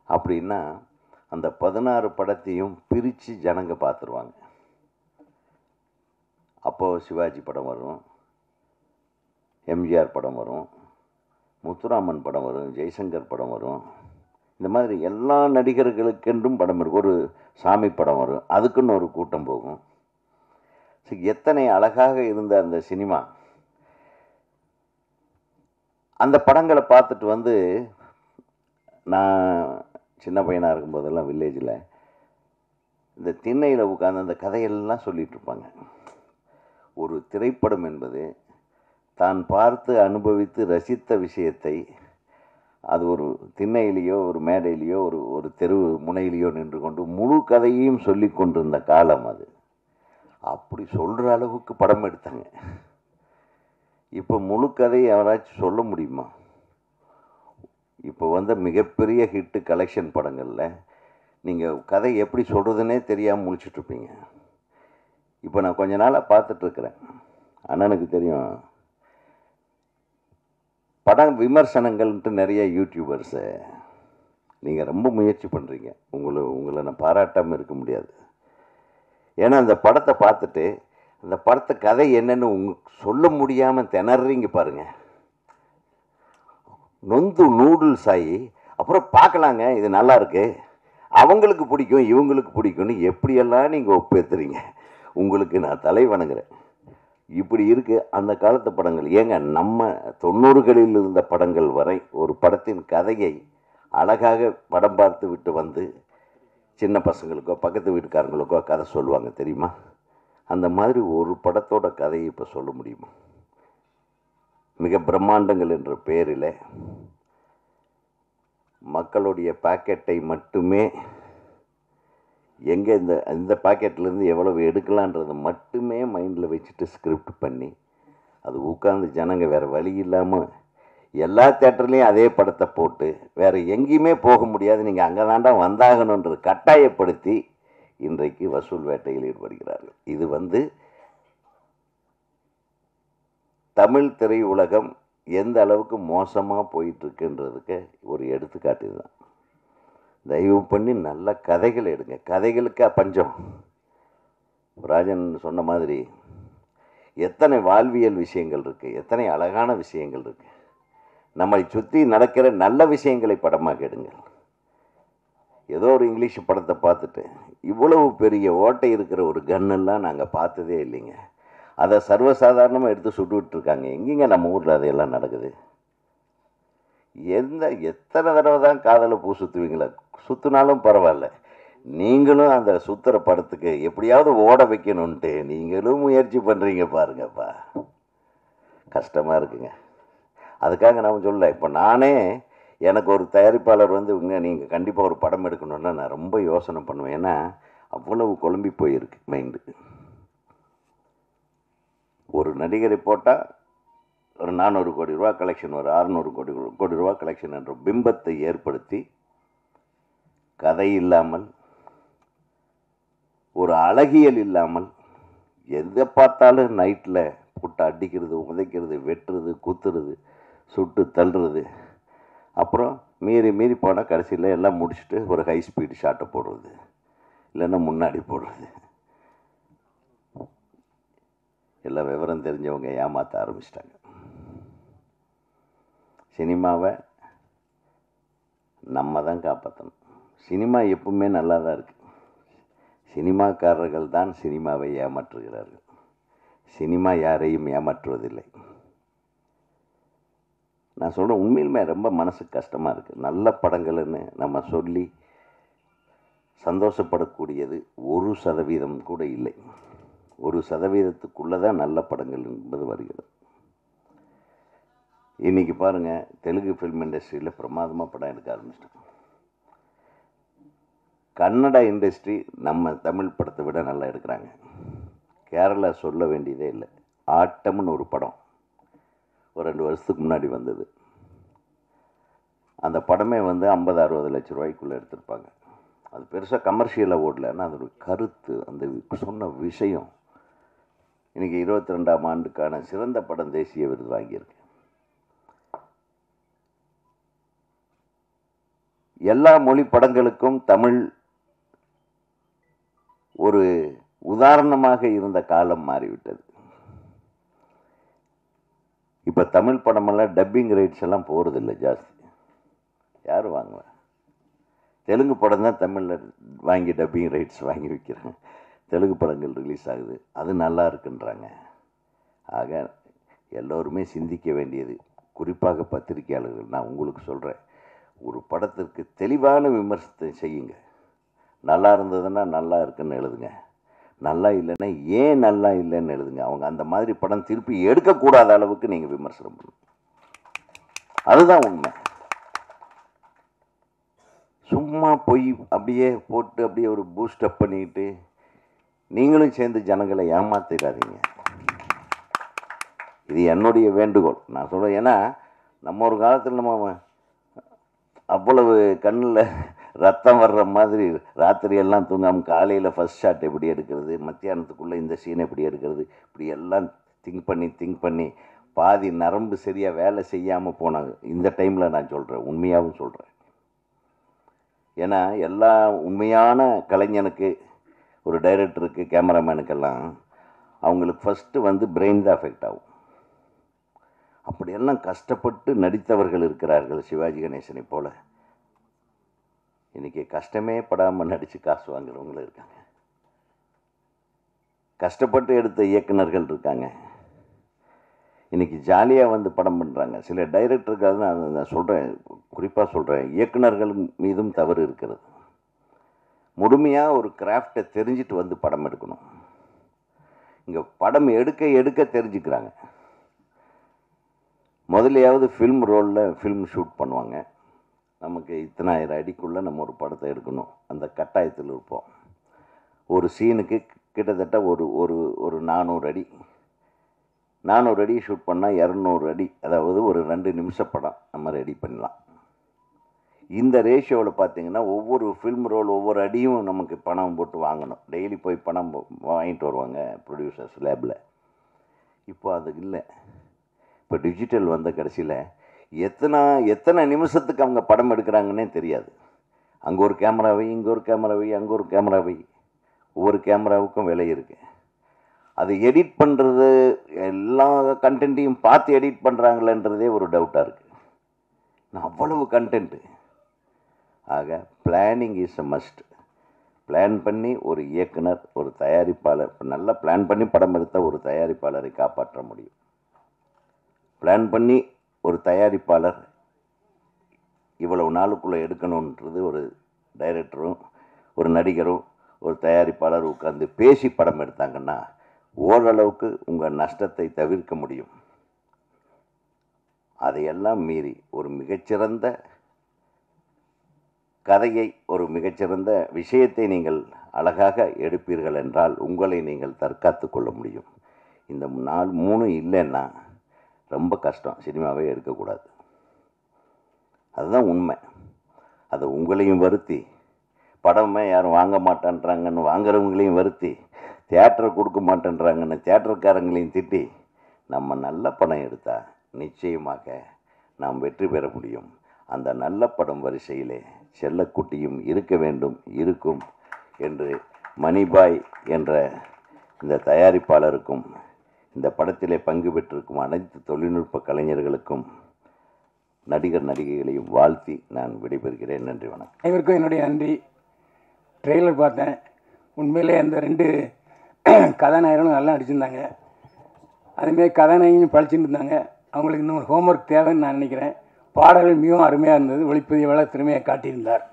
அப்படின்னா அந்த 16 படத்தையும் பிரித்து ஜனங்க பார்த்துருவாங்க. அப்போது சிவாஜி படம் வரும், எம்ஜிஆர் படம் வரும், முத்துராமன் படம் வரும், ஜெய்சங்கர் படம் வரும். இந்த மாதிரி எல்லா நடிகர்களுக்கென்றும் படம் இருக்கும். ஒரு சாமி படம் வரும், அதுக்குன்னு ஒரு கூட்டம் போகும். எத்தனை அழகாக இருந்த அந்த சினிமா. அந்த படங்களை பார்த்துட்டு நான் சின்ன பையனாக இருக்கும்போதெல்லாம் வில்லேஜில் இந்த திண்ணையில் உட்காந்து அந்த கதையெல்லாம் சொல்லிகிட்ருப்பாங்க. ஒரு திரைப்படம் என்பது தான் பார்த்து அனுபவித்து ரசித்த விஷயத்தை அது ஒரு திண்ணையிலேயோ ஒரு மேடையிலேயோ ஒரு தெரு முனையிலேயோ நின்று கொண்டு முழு கதையையும் சொல்லி கொண்டிருந்த காலம் அது. அப்படி சொல்கிற அளவுக்கு படம் எடுத்தாங்க. இப்போ முழு கதையை யாராச்சும் சொல்ல முடியுமா? இப்போ மிகப்பெரிய ஹிட்டு கலெக்ஷன் படங்களில் நீங்கள் கதை எப்படி சொல்கிறதுனே தெரியாமல் முழிச்சிட்ருப்பீங்க. இப்போ நான் கொஞ்ச நாளாக பார்த்துட்ருக்குறேன். அண்ணனுக்கு தெரியும், படம் விமர்சனங்கள்ன்ட்டு நிறைய யூடியூபர்ஸு நீங்கள் ரொம்ப முயற்சி பண்ணுறீங்க. உங்களை நான் பாராட்டாமல் இருக்க முடியாது. ஏன்னா அந்த படத்தை பார்த்துட்டு அந்த படத்தை கதை என்னன்னு சொல்ல முடியாமல் திணறீங்க பாருங்கள். நொந்து நூடுல்ஸ் ஆகி அப்புறம் பார்க்கலாங்க, இது நல்லா இருக்கு, அவங்களுக்கு பிடிக்கும் இவங்களுக்கு பிடிக்கும்னு எப்படியெல்லாம் நீங்கள் ஒப்பேத்துறீங்க. உங்களுக்கு நான் தலை வணங்குறேன். இப்படி இருக்குது அந்த காலத்து படங்கள். ஏங்க நம்ம 90களில் இருந்த படங்கள் வரை ஒரு படத்தின் கதையை அழகாக படம் பார்த்து விட்டு சின்ன பசங்களுக்கோ பக்கத்து வீட்டுக்காரங்களுக்கோ கதை சொல்லுவாங்க தெரியுமா? அந்த மாதிரி ஒரு படத்தோட கதையை இப்போ சொல்ல முடியுமா? மிக பிரம்மாண்டங்கள் என்ற பெயரில் மக்களுடைய பாக்கெட்டை மட்டுமே எங்கே இந்த பாக்கெட்லேருந்து எவ்வளவு எடுக்கலான்றதை மட்டுமே மைண்டில் வச்சுட்டு ஸ்கிரிப்ட் பண்ணி அது உட்காந்து ஜனங்க வேறு வழி இல்லாமல் எல்லா தேட்டர்லேயும் அதே படத்தை போட்டு வேறு எங்கேயுமே போக முடியாது, நீங்கள் அங்கே தாண்டா வந்தாகணுன்றது கட்டாயப்படுத்தி இன்றைக்கு வசூல் வேட்டையில் ஈடுபடுகிறார்கள். இது தமிழ் திரையுலகம் எந்த அளவுக்கு மோசமாக போயிட்டுருக்குன்றதுக்கு ஒரு எடுத்துக்காட்டு இதுதான். தயவு பண்ணி நல்ல கதைகள் எடுங்க. கதைகளுக்கு பஞ்சம். ராஜன் சொன்ன மாதிரி எத்தனை வாழ்வியல் விஷயங்கள் இருக்குது, எத்தனை அழகான விஷயங்கள் இருக்குது. நம்மை சுற்றி நடக்கிற நல்ல விஷயங்களை படமாக எடுங்கள். ஏதோ ஒரு இங்கிலீஷ் படத்தை பார்த்துட்டு இவ்வளவு பெரிய ஓட்டை இருக்கிற ஒரு கன்னெல்லாம் நாங்கள் பார்த்ததே இல்லைங்க, அதை சர்வசாதாரணமாக எடுத்து சுட்டுவிட்டுருக்காங்க. எங்கேங்க நம்ம ஊரில் அதையெல்லாம் நடக்குது? எத்தனை தடவை தான் காதலை பூ சுற்றுவீங்களா? சுற்றினாலும் பரவாயில்ல, நீங்களும் அந்த சுத்துற படத்துக்கு எப்படியாவது ஓட வைக்கணுன்ட்டு நீங்களும் முயற்சி பண்ணுறீங்க பாருங்கப்பா. கஷ்டமாக இருக்குங்க. அதுக்காக நான் சொல்ல, இப்போ நானே எனக்கு ஒரு தயாரிப்பாளர் வந்து நீங்கள் கண்டிப்பாக ஒரு படம் எடுக்கணுன்னா நான் ரொம்ப யோசனை பண்ணுவேன். ஏன்னா அவ்வளவு குழம்பி போயிருக்கு மைண்டு. ஒரு நடிகரை போட்டால் ஒரு 400 கோடி ரூபா கலெக்ஷன், ஒரு 600 கோடி ரூபா கலெக்ஷன் என்ற பிம்பத்தை ஏற்படுத்தி, கதை இல்லாமல், ஒரு அழகியல் இல்லாமல், எதை பார்த்தாலும் நைட்டில் போட்டு அடிக்கிறது, உதைக்கிறது, வெட்டுறது, குத்துறது, சுட்டு தள்ளுறது, அப்புறம் மீறி போனால் கடைசியில் எல்லாம் முடிச்சுட்டு ஒரு ஹை ஸ்பீடு ஷாட்டை போடுறது, இல்லைன்னா முன்னாடி போடுறது. எல்லாம் விவரம் தெரிஞ்சவங்க ஏமாற்ற ஆரம்பிச்சிட்டாங்க. சினிமாவை நம்ம தான் காப்பாற்றணும். சினிமா எப்பவுமே நல்லா தான் இருக்குது. சினிமாக்காரர்கள் தான் சினிமாவை ஏமாற்றுகிறார்கள். சினிமா யாரையும் ஏமாற்றுவதில்லை. நான் சொல்கிறேன், உண்மையிலுமே ரொம்ப மனசுக்கு கஷ்டமாக இருக்குது. நல்ல படங்கள்னு நம்ம சொல்லி சந்தோஷப்படக்கூடியது 1% கூட இல்லை. 1%க்குள்ளே தான் நல்ல படங்கள் என்பது வருகிறது. இன்றைக்கி பாருங்கள், தெலுங்கு ஃபில்ம் இண்டஸ்ட்ரியில் பிரமாதமாக படம் எடுக்க ஆரம்பிச்சிட்டோம். கன்னட இண்டஸ்ட்ரி நம்ம தமிழ் படத்தை விட நல்லா எடுக்கிறாங்க. கேரளா சொல்ல வேண்டியதே இல்லை. ஆட்டம்னு ஒரு படம் ஒரு 2 வருஷத்துக்கு முன்னாடி வந்தது. அந்த படமே வந்து 50-60 லட்ச ரூபாய்க்குள்ளே எடுத்திருப்பாங்க. அது பெருசாக கமர்ஷியலாக ஓடலைன்னா அதோட கருத்து, அந்த சொன்ன விஷயம் இன்றைக்கி 22ஆம் ஆண்டுக்கான சிறந்த படம் தேசிய விருது வாங்கியிருக்கு. எல்லா மொழி படங்களுக்கும் தமிழ் ஒரு உதாரணமாக இருந்த காலம் மாறிவிட்டது. இப்போ தமிழ் படமெல்லாம் டப்பிங் ரைட்ஸ் எல்லாம் போகிறதில்லை ஜாஸ்தி. யார் வாங்குவா? தெலுங்கு படம் தான் தமிழில் வாங்கி டப்பிங் ரைட்ஸ் வாங்கி வைக்கிறாங்க. தெலுங்கு படங்கள் ரிலீஸ் ஆகுது, அது நல்லா இருக்குன்றாங்க. ஆக எல்லோருமே சிந்திக்க வேண்டியது, குறிப்பாக பத்திரிகையாளர்கள், நான் உங்களுக்கு சொல்கிறேன், ஒரு படத்திற்கு தெளிவான விமர்சனத்தை செய்யுங்க. நல்லா இருந்ததுன்னா நல்லா இருக்குன்னு எழுதுங்க, நல்லா இல்லைன்னா ஏன் நல்லா இல்லைன்னு எழுதுங்க. அவங்க அந்த மாதிரி படம் திருப்பி எடுக்கக்கூடாத அளவுக்கு நீங்கள் விமர்சனம் பண்ணணும். அதுதான் உண்மை. சும்மா போய் அப்படியே போட்டு அப்படியே ஒரு பூஸ்டப் பண்ணிட்டு நீங்களும் சேர்ந்து ஜனங்களை ஏமாத்திடாதீங்க. இது என்னுடைய வேண்டுகோள். நான் சொல்கிறேன், ஏன்னா நம்ம ஒரு காலத்தில் நம்ம அவ்வளவு கண்ணில் ரத்தம் வர்ற மாதிரி ராத்திரியெல்லாம் தூங்காமல் காலையில் ஃபஸ்ட் ஷாட் எப்படி எடுக்கிறது, மத்தியானத்துக்குள்ளே இந்த சீன் எப்படி எடுக்கிறது, இப்படி எல்லாம் திங்க் பண்ணி பாதி நரம்பு சரியாக வேலை செய்யாமல் போனாங்க. இந்த டைமில் நான் சொல்கிறேன், உண்மையாகவும் சொல்கிறேன். ஏன்னா எல்லா உண்மையான கலைஞனுக்கு, ஒரு டைரக்டருக்கு, கேமராமேனுக்கெல்லாம் அவங்களுக்கு ஃபஸ்ட்டு வந்து பிரெயின் தான் அஃபெக்ட் ஆகும். அப்படியெல்லாம் கஷ்டப்பட்டு நடித்தவர்கள் இருக்கிறார்கள். சிவாஜி கணேசனை போல் இன்றைக்கி கஷ்டமே படாமல் நடித்து காசு வாங்குறவங்களும் இருக்காங்க. கஷ்டப்பட்டு எடுத்த இயக்குநர்கள் இருக்காங்க. இன்றைக்கி ஜாலியாக வந்து படம் பண்ணுறாங்க. சில டைரக்டருக்காக நான் சொல்கிறேன், குறிப்பாக சொல்கிறேன், இயக்குநர்கள் மீதும் தவறு இருக்கிறது. முழுமையாக ஒரு கிராஃப்டை தெரிஞ்சிட்டு வந்து படம் எடுக்கணும். இங்கே படம் எடுக்க தெரிஞ்சுக்கிறாங்க. முதலையாவது ஃபில்ம் ரோலில் ஃபில்ம் ஷூட் பண்ணுவாங்க. நமக்கு இத்தனை 1000 அடிக்குள்ளே நம்ம ஒரு படத்தை எடுக்கணும், அந்த கட்டாயத்தில் இருப்போம். ஒரு சீனுக்கு கிட்டத்தட்ட ஒரு 400 அடி 400 அடி ஷூட் பண்ணால் 200 அடி, அதாவது ஒரு 2 நிமிஷ படம் நம்ம ரெடி பண்ணலாம். இந்த ரேஷியோவில் பார்த்தீங்கன்னா ஒவ்வொரு ஃபில்ம் ரோல் ஒவ்வொரு அடியும் நமக்கு பணம் போட்டு வாங்கணும். டெய்லி போய் பணம் வாங்கிட்டு வருவாங்க ப்ரொடியூசர்ஸ் லேபில். இப்போ அது இல்லை. இப்போ டிஜிட்டல் வந்த கடைசியில் எத்தனை நிமிஷத்துக்கு அவங்க படம் எடுக்கிறாங்கன்னே தெரியாது. அங்கே ஒரு கேமராவை, இங்கே ஒரு கேமராவை, அங்கே ஒரு கேமராவை, ஒவ்வொரு கேமராவுக்கும் விலை இருக்குது. அது எடிட் பண்ணுறது, எல்லா கண்டென்ட்டையும் பார்த்து எடிட் பண்ணுறாங்களேன்றதே ஒரு டவுட்டாக இருக்குது. அவ்வளவு கண்டென்ட்டு. ஆக planning is a must. Plan பண்ணி ஒரு இயக்குனர், ஒரு தயாரிப்பாளர், நல்லா பிளான் பண்ணி படம் எடுத்தால் ஒரு தயாரிப்பாளரை காப்பாற்ற முடியும். பிளான் பண்ணி ஒரு தயாரிப்பாளர் இவ்வளவு நாளுக்குள்ளே எடுக்கணுன்றது ஒரு டைரக்டரும் ஒரு நடிகரும் ஒரு தயாரிப்பாளர் உட்கார்ந்து பேசி படம் எடுத்தாங்கன்னா ஓரளவுக்கு உங்கள் நஷ்டத்தை தவிர்க்க முடியும். அதையெல்லாம் மீறி ஒரு மிகச்சிறந்த கதையை, ஒரு மிகச்சிறந்த விஷயத்தை நீங்கள் அழகாக எடுப்பீர்கள் என்றால் உங்களை நீங்கள் தற்காத்து கொள்ள முடியும். இந்த 3 இல்லைன்னா ரொம்ப கஷ்டம், சினிமாவே எடுக்கக்கூடாது. அதுதான் உண்மை. அது உங்களையும் வருத்தி, படமே யாரும் வாங்க மாட்டேன்றாங்கன்னு வாங்குறவங்களையும் வருத்தி, தியேட்டரை கொடுக்க மாட்டேன்றாங்கன்னு தியேட்டருக்காரங்களையும் திட்டி, நம்ம நல்ல படம் எடுத்தால் நிச்சயமாக நாம் வெற்றி பெற முடியும். அந்த நல்ல படம் வரிசையிலே செல்லக்குட்டியும் இருக்க வேண்டும், இருக்கும் என்று மணிபாய் என்ற இந்த தயாரிப்பாளருக்கும் இந்த படத்திலே பங்கு பெற்றிருக்கும் அனைத்து தொழில்நுட்ப கலைஞர்களுக்கும் நடிகர் நடிகைகளையும் வாழ்த்தி நான் விடைபெறுகிறேன். நன்றி, வணக்கம். அனைவருக்கும் என்னுடைய நன்றி. ட்ரெய்லர் பார்த்தேன். உண்மையிலே அந்த 2 கதாநாயகர்களும் நல்லா நடிச்சிருந்தாங்க. அதுமாரி கதாநாயகியும் படிச்சுட்டு இருந்தாங்க. அவங்களுக்கு இன்னும் ஒரு ஹோம்ஒர்க் தேவைன்னு நான் நினைக்கிறேன். பாடல்கள் மிகவும் அருமையாக இருந்தது. ஒளிப்பதிவாளர் திறமையை காட்டியிருந்தார்.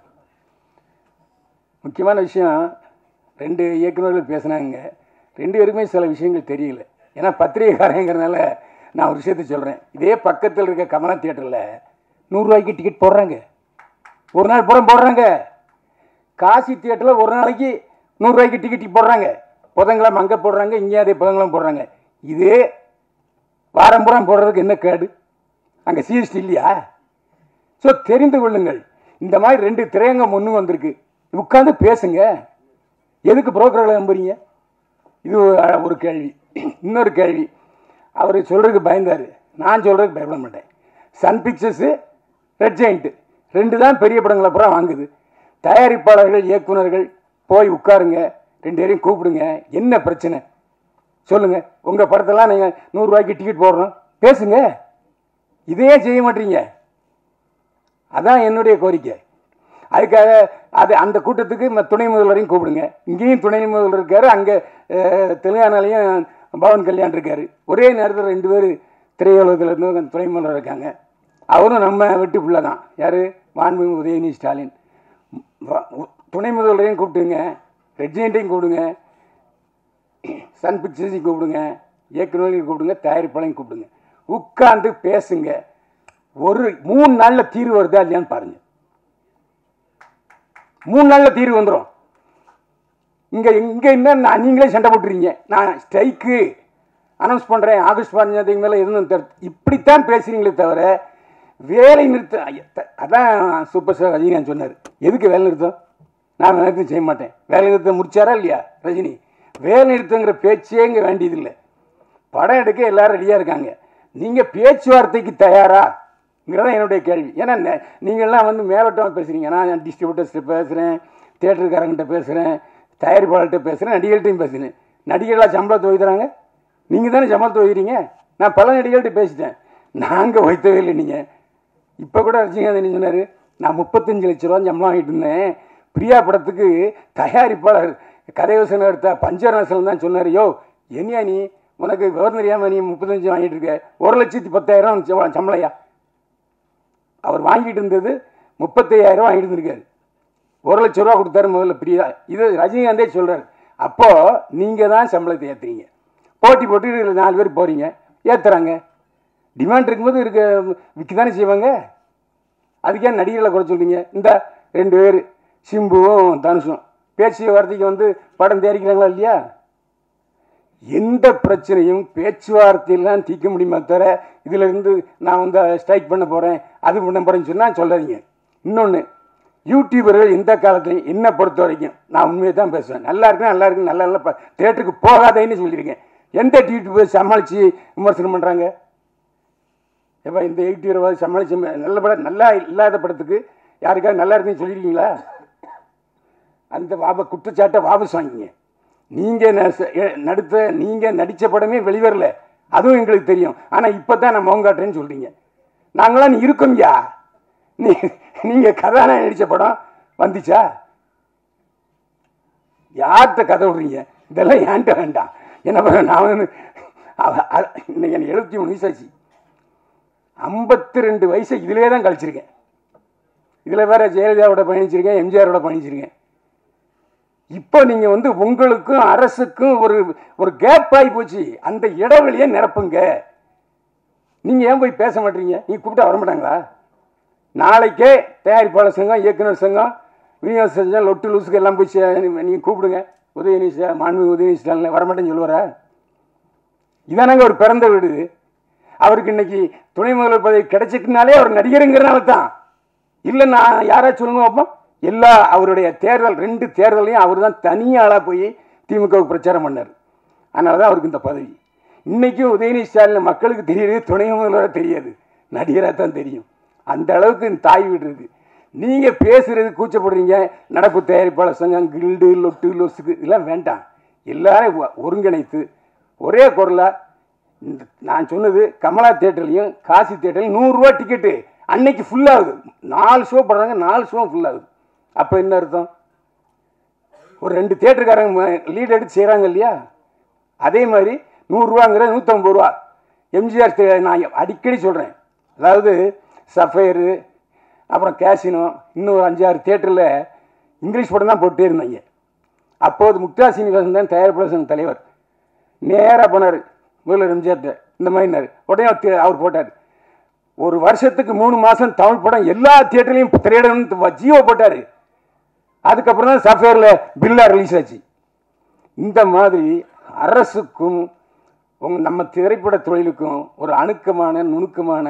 முக்கியமான விஷயம், 2 இயக்குநர்கள் பேசுனாங்க. 2 பேருக்குமே சில விஷயங்கள் தெரியல. ஏன்னா பத்திரிகைக்காரங்கிறதுனால நான் ஒரு விஷயத்தை சொல்கிறேன். இதே பக்கத்தில் இருக்க கமலா தியேட்டரில் 100 ரூபாய்க்கு டிக்கெட் போடுறாங்க. ஒரு நாள் புறம் போடுறாங்க. காசி தியேட்டரில் ஒரு நாளைக்கு 100 ரூபாய்க்கு டிக்கெட் போடுறாங்க. புதன்கிழமை அங்கே போடுறாங்க, இங்கே அதே புதன்கிழமை போடுறாங்க. இதே வாரம் புறம் போடுறதுக்கு என்ன கேடு? அங்கே சிஎஸ்டி இல்லையா? ஸோ தெரிந்து கொள்ளுங்கள். இந்த மாதிரி 2 திரையங்கம் ஒன்று வந்திருக்கு. உட்காந்து பேசுங்க. எதுக்கு புரோக்கர்களை நம்புறீங்க? இது ஒரு கேள்வி. இன்னொரு கேள்வி, அவர் சொல்கிறதுக்கு பயந்தார். நான் சொல்கிறதுக்கு பயப்பட மாட்டேன். சன் பிக்சர்ஸு, ரெட் ஜெயண்ட் 2 தான் பெரிய படங்களை அப்புறம் வாங்குது. தயாரிப்பாளர்கள், இயக்குநர்கள் போய் உட்காருங்க, 2 பேரையும் கூப்பிடுங்க. என்ன பிரச்சனை சொல்லுங்கள். உங்கள் படத்தெல்லாம் நீங்கள் 100 ரூபாய்க்கு டிக்கெட் போடுறோம், பேசுங்க. இதையே செய்ய மாட்டீங்க. அதான் என்னுடைய கோரிக்கை. அதுக்காக அந்த கூட்டத்துக்கு துணை முதல்வரையும் கூப்பிடுங்க. இங்கேயும் துணை முதல்வர் இருக்கார், அங்கே தெலுங்கானாலையும் பவன் கல்யாண் இருக்கார். ஒரே நேரத்தில் 2 பேர் திரையுலகத்திலேருந்து துணை முதல்வர் இருக்காங்க. அவரும் நம்ம வெட்டி பிள்ளை தான். யார்? மாண்புமிகு உதயநிதி ஸ்டாலின். துணை முதல்வரையும் கூப்பிட்டுங்க, ரெட் ஜெயண்ட்டையும் கூப்பிடுங்க, சன் பிக்சர்ஸையும் கூப்பிடுங்க, இயக்குநர்களையும் கூப்பிடுங்க, தயாரிப்பாளையும் கூப்பிடுங்க. உட்கார்ந்து பேசுங்க. ஒரு 3 நாளில் தீர்வு வருதா இல்லையான்னு பாருங்க. 3 நாளில் தீர்வு வந்துடும். இங்கே என்ன நீங்களே சண்டை போட்டுறீங்க. நான் ஸ்ட்ரைக்கு அனௌன்ஸ் பண்ணுறேன், ஆகஸ்ட் 15 மேலே எதுவும் இப்படித்தான் பேசுகிறீங்களே தவிர வேலை நிறுத்தம். அதான் சூப்பர் ஸ்டார் ரஜினிகாந்த் சொன்னார், எதுக்கு வேலை நிறுத்தம்? நான் நிறுத்தம் செய்ய மாட்டேன். வேலை நிறுத்தம் முடிச்சாரா இல்லையா ரஜினி? வேலை நிறுத்தங்கிற பேச்சே இங்கே வேண்டியதில்லை. படம் எடுக்க எல்லாரும் ரெடியாக இருக்காங்க. நீங்கள் பேச்சுவார்த்தைக்கு தயாராங்கிறதான் என்னுடைய கேள்வி. ஏன்னா நீங்கள்லாம் மேலோட்டமாக பேசுகிறீங்க. நான் டிஸ்ட்ரிபியூட்டர்ஸ்கிட்ட பேசுகிறேன், தியேட்டருக்காரங்கிட்ட பேசுகிறேன், தயாரிப்பாளர்கிட்ட பேசுகிறேன், நடிகர்கள்ட்டையும் பேசுகிறேன். நடிகர்களாக சம்பளத்தை வைக்கிறாங்க, நீங்கள் தானே சம்பளத்தை வைக்கிறீங்க. நான் பல நடிகர்கள்ட்ட பேசிட்டேன், நாங்கள் வைத்தவே இல்லை. நீங்கள் இப்போ கூட ரஜினிகாந்த் என்ன சொன்னார், நான் 35 லட்ச ரூபா சம்பளம் வாங்கிட்டு இருந்தேன். பிரியா படத்துக்கு தயாரிப்பாளர் கதையோசனை எடுத்த பஞ்சரசன் தான் சொன்னார், யோ என்னையா நீ, உனக்கு விவரம் தெரியாமல் நீ 35 வாங்கிட்டு இருக்க, 1,10,000 சம்பளையா? அவர் வாங்கிட்டு இருந்தது 35,000 வாங்கிட்டு இருந்திருக்காரு. 1 லட்ச ரூபா கொடுத்தாரு முதல்ல பிரியா. இது ரஜினிகாந்தே சொல்கிறார். அப்போது நீங்கள் தான் சம்பளத்தை ஏற்றுறீங்க. போட்டி போட்டு 4 பேர் போகிறீங்க, ஏற்றுறாங்க. டிமாண்ட் இருக்கும்போது விற்க தானே செய்வாங்க. அதுக்கே நடிகர்களை குறை சொல்கிறீங்க. இந்த 2 பேர் சிம்புவும் தனுஷும் பேச்சு வார்த்தைக்கு படம் தயாரிக்கிறாங்களா இல்லையா? எந்த பிரச்சனையும் பேச்சுவார்த்தையில் தான் தீர்க்க முடியுமா தவிர இதிலிருந்து நான் ஸ்ட்ரைக் பண்ண போகிறேன், அது பண்ண போகிறேன்னு சொன்னால் சொல்லாதீங்க. இன்னொன்று, யூடியூபர்கள் எந்த காலத்துலையும் என்னை பொறுத்த வரைக்கும் நான் உண்மையை தான் பேசுவேன். நல்லா இருக்கு, நல்லா இருக்கு, நல்லா நல்லா தேட்டருக்கு போகாதேன்னு சொல்லியிருக்கேன். எந்த யூடியூபர் சமாளித்து விமர்சனம் பண்ணுறாங்க? எப்போ இந்த யூடியூபர் சமாளித்து நல்ல படம், நல்லா இல்லாத படத்துக்கு யாருக்காவது நல்லா இருக்குன்னு சொல்லியிருக்கீங்களா? அந்த குற்றச்சாட்டை வாபஸ் வாங்கிங்க. நீங்கள் நடித்த படமே வெளிவரல, அதுவும் எங்களுக்கு தெரியும். ஆனால் இப்போ தான் நான் முகம் காட்டுறேன்னு சொல்கிறீங்க. நாங்களாம் இருக்கோம்யா. நீங்கள் கதாநாயகன் நடித்த படம் வந்துச்சா? யார்கிட்ட கதை விடுறீங்க? இதெல்லாம் ஏன்ட்ட வேண்டாம். என்ன நான் இன்னைக்கு எனக்கு 73 வயசாச்சு. 52 வயசை இதிலே தான் கழிச்சிருக்கேன். இதில் வேறு ஜெயலலிதாவோட பயணிச்சிருக்கேன், எம்ஜிஆரோட பயணிச்சிருக்கேன். இப்போ நீங்கள் வந்து உங்களுக்கும் அரசுக்கும் ஒரு ஒரு கேப் ஆகி போச்சு. அந்த இடைவெளியை நிரப்புங்க. நீங்கள் ஏன் போய் பேச மாட்டீங்க? நீங்கள் கூப்பிட்டா வர மாட்டாங்களா? நாளைக்கே தயாரிப்பாளர் சங்கம், இயக்குனர் சங்கம், விநியோக சங்கம், லொட்டு லூசுக்கு எல்லாம் போய் நீங்கள் கூப்பிடுங்க. உதயநிதி மாண்பு உதயநிதி ஸ்டாலின் வரமாட்டேன்னு சொல்லுவாரா? இதானாங்க ஒரு பிறந்த வீடு. அவருக்கு இன்னைக்கு துணை முதல்வர் பதவி கிடைச்சிட்டுனாலே அவர் நடிகருங்கிறனால தான். இல்லை நான் யாராச்சும் சொல்லுங்க பார்ப்போம். எல்லா அவருடைய தேர்தல் 2 தேர்தலையும் அவர் தான் தனியாளாக போய் திமுகவுக்கு பிரச்சாரம் பண்ணார். அதனால தான் அவருக்கு இந்த பதவி. இன்றைக்கும் உதயநிதி ஸ்டாலின் மக்களுக்கு தெரியாது, துணை முதல்வராக தெரியாது, நடிகராக தான் தெரியும். அந்த அளவுக்கு தாய் வீடு இருக்குது. நீங்கள் பேசுகிறது கூச்சப்படுறீங்க. நடப்பு தயாரிப்பாளர் சங்கம், கில்டு, லொட்டு லொசுக்கு இதெல்லாம் வேண்டாம். எல்லாரும் ஒருங்கிணைத்து ஒரே குரலாக நான் சொன்னது கமலா தேட்டர்லையும் காசி தேட்டர்லையும் 100 ரூபா டிக்கெட்டு அன்னைக்கு ஃபுல்லாகுது. 4 ஷோ போடுறாங்க, 4 ஷோ ஃபுல்லாகுது. அப்போ என்ன அர்த்தம்? ஒரு 2 தேட்டருக்காரங்க லீட் எடுத்து செய்கிறாங்க இல்லையா? அதே மாதிரி 100 ரூபாங்கிறது 150 ரூபா. எம்ஜிஆர் நான் அடிக்கடி சொல்கிறேன். அதாவது சஃபயரு, அப்புறம் கேசினோ, இன்னும் ஒரு 5-6 தேட்டரில் இங்கிலீஷ் படம் தான் போட்டே இருந்தாங்க. அப்போது முக்தா சீனிவாசன் தான் தயாரிப்பாளர் சங்க தலைவர். நேராக போனார் முதல்வர் எம்ஜிஆர்ட்ட, இந்த மாதிரினார். உடனே அவர் போட்டார். ஒரு வருஷத்துக்கு 3 மாதம் தமிழ் படம் எல்லா தியேட்டர்லையும் திரையிடணும்னு ஜியோ போட்டார். அதுக்கப்புறம் தான் சஃபேரில் பில்லாக ரிலீஸ் ஆச்சு. இந்த மாதிரி அரசுக்கும் நம்ம திரைப்பட தொழிலுக்கும் ஒரு அணுக்கமான நுணுக்கமான